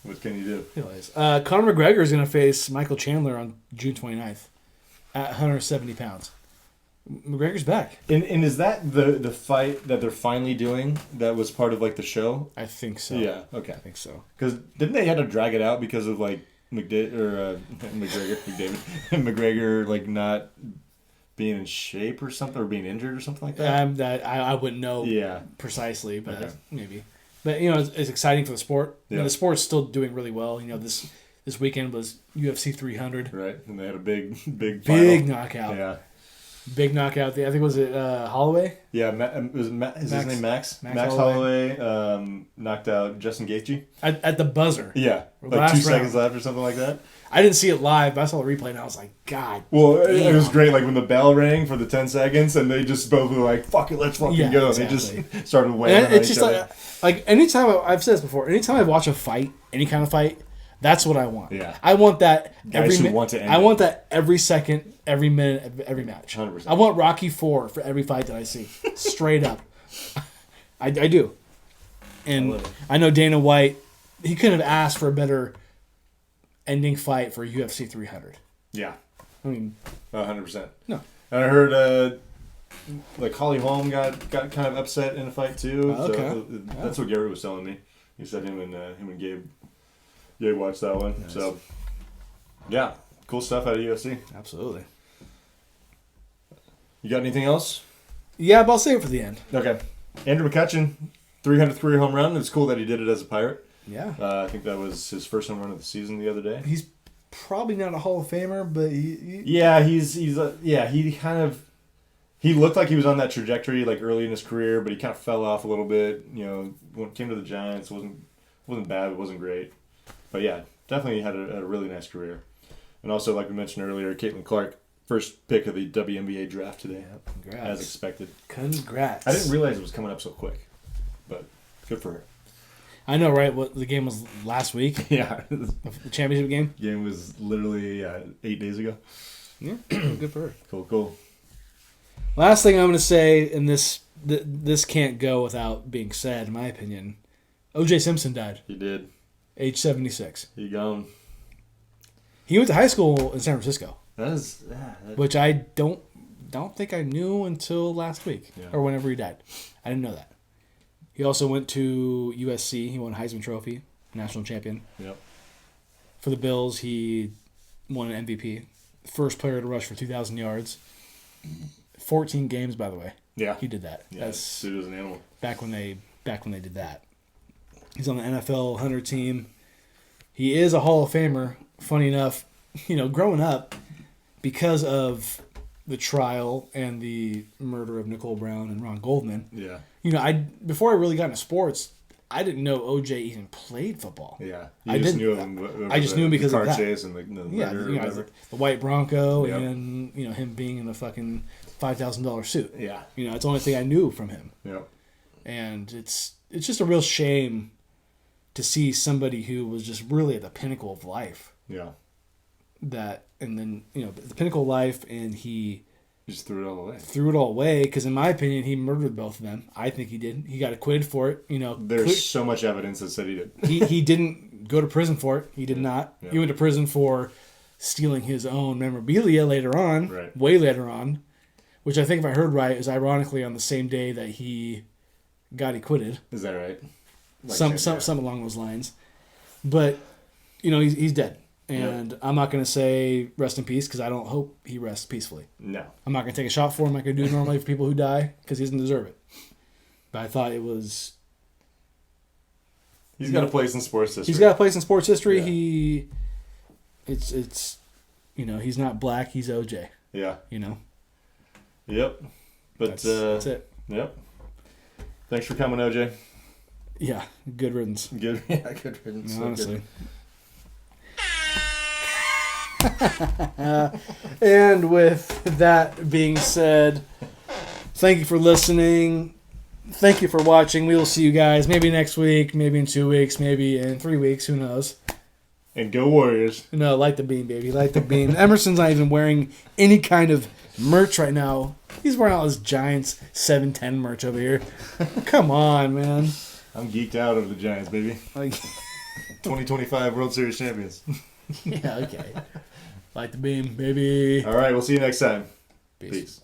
S2: What can you do?
S1: Anyways, Conor McGregor is going to face Michael Chandler on June 29th at 170 pounds. McGregor's back.
S2: And is that the fight that they're finally doing that was part of like the show?
S1: I think so.
S2: Yeah, okay.
S1: I think so.
S2: Because didn't they have to drag it out because of like McGregor like not being in shape or something, or being injured or something like that?
S1: I wouldn't know precisely, but maybe. But, it's exciting for the sport.
S2: Yeah.
S1: The sport's still doing really well. This weekend was UFC 300.
S2: Right, and they had a big
S1: Big knockout.
S2: Yeah.
S1: Big knockout. I think, was it Holloway?
S2: Yeah, his name Max? Max Holloway knocked out Justin Gaethje.
S1: At the buzzer.
S2: Yeah, like 2 seconds left or something like that.
S1: I didn't see it live, but I saw the replay, and I was like, God.
S2: Well, it was great, like when the bell rang for the 10 seconds, and they just both were like, fuck it, let's fucking go.
S1: Exactly.
S2: And they just started weighing on each other.
S1: Like anytime, I've said this before, anytime I watch a fight, any kind of fight, that's what I want.
S2: Yeah.
S1: I want that
S2: Guys who want to end
S1: I want that every second, every minute, of every match.
S2: 100%.
S1: I want Rocky IV for every fight that I see. Straight up. I do. And I know Dana White, he couldn't have asked for a better ending fight for UFC 300.
S2: Yeah.
S1: I mean,
S2: 100%.
S1: No.
S2: And I heard like Holly Holm got kind of upset in a fight too.
S1: Okay.
S2: So that's what Gary was telling me. He said him and Gabe watched that one.
S1: Nice.
S2: So yeah, cool stuff out of UFC.
S1: absolutely.
S2: You got anything else?
S1: Yeah, but I'll save it for the end.
S2: Okay. Andrew McCutcheon, 300th career home run. It was cool that he did it as a Pirate.
S1: Yeah.
S2: I think that was his first home run of the season the other day.
S1: He's probably not a Hall of Famer, but
S2: Yeah, he looked like he was on that trajectory like early in his career, but he kind of fell off a little bit. You know, when it came to the Giants, wasn't bad, it wasn't great, but yeah, definitely had a really nice career. And also, like we mentioned earlier, Caitlin Clark, first pick of the WNBA draft today,
S1: congrats.
S2: as expected.
S1: Congrats.
S2: I didn't realize it was coming up so quick, but good for her.
S1: I know, right? What the game was last week?
S2: Yeah,
S1: The championship game?
S2: game was literally 8 days ago.
S1: Yeah, good for her.
S2: Cool.
S1: Last thing I'm going to say, and this can't go without being said, in my opinion. O.J. Simpson died,
S2: He did.
S1: age 76.
S2: He gone.
S1: He went to high school in San Francisco,
S2: That
S1: which I don't think I knew until last week or whenever he died. I didn't know that. He also went to USC. He won Heisman Trophy, national champion.
S2: Yep.
S1: For the Bills, he won an MVP. First player to rush for 2,000 yards. 14 games, by the way.
S2: Yeah.
S1: He did that.
S2: Yeah,
S1: That's
S2: dude was an animal.
S1: back when they did that. He's on the NFL 100 team. He is a Hall of Famer. Funny enough, growing up, because of the trial and the murder of Nicole Brown and Ron Goldman.
S2: Yeah.
S1: Before I really got into sports, I didn't know OJ even played football.
S2: Yeah.
S1: I just
S2: knew him.
S1: I just knew him because
S2: the
S1: of
S2: car
S1: that.
S2: chase and the murder or whatever.
S1: The white Bronco
S2: Yep.
S1: and him being in a fucking $5,000 suit.
S2: Yeah.
S1: It's the only thing I knew from him.
S2: Yep.
S1: And it's just a real shame to see somebody who was just really at the pinnacle of life.
S2: Yeah.
S1: And then the pinnacle of life, and he
S2: Just threw it all away.
S1: threw it all away because, in my opinion, he murdered both of them. I think he did. He got acquitted for it.
S2: There's so much evidence that said he did.
S1: he didn't go to prison for it. He did not.
S2: Yeah.
S1: He went to prison for stealing his own memorabilia later on,
S2: Right.
S1: way later on, which I think, if I heard right, is ironically on the same day that he got acquitted.
S2: Is that right?
S1: Some along those lines. But he's dead. And I'm not going to say rest in peace because I don't hope he rests peacefully.
S2: No.
S1: I'm not going to take a shot for him like I do normally for people who die because he doesn't deserve it. But I thought it was...
S2: He's got a place in sports history.
S1: He's got a place in sports history.
S2: Yeah.
S1: It's he's not black, he's OJ.
S2: Yeah. Yep. But
S1: That's it.
S2: Yep. Thanks for coming, OJ.
S1: Yeah, good riddance.
S2: Good. Yeah, good riddance. So
S1: Honestly.
S2: good.
S1: And with that being said, thank you for listening. Thank you for watching. We will see you guys maybe next week, maybe in 2 weeks, maybe in 3 weeks. Who knows?
S2: And go Warriors.
S1: No, light the beam, baby. Light the beam. Emerson's not even wearing any kind of merch right now. He's wearing all his Giants 7-10 merch over here. Come on, man.
S2: I'm geeked out over the Giants, baby.
S1: Like,
S2: 2025 World Series champions.
S1: yeah, okay. Light the beam, baby.
S2: All right, we'll see you next time.
S1: Peace.
S2: Peace.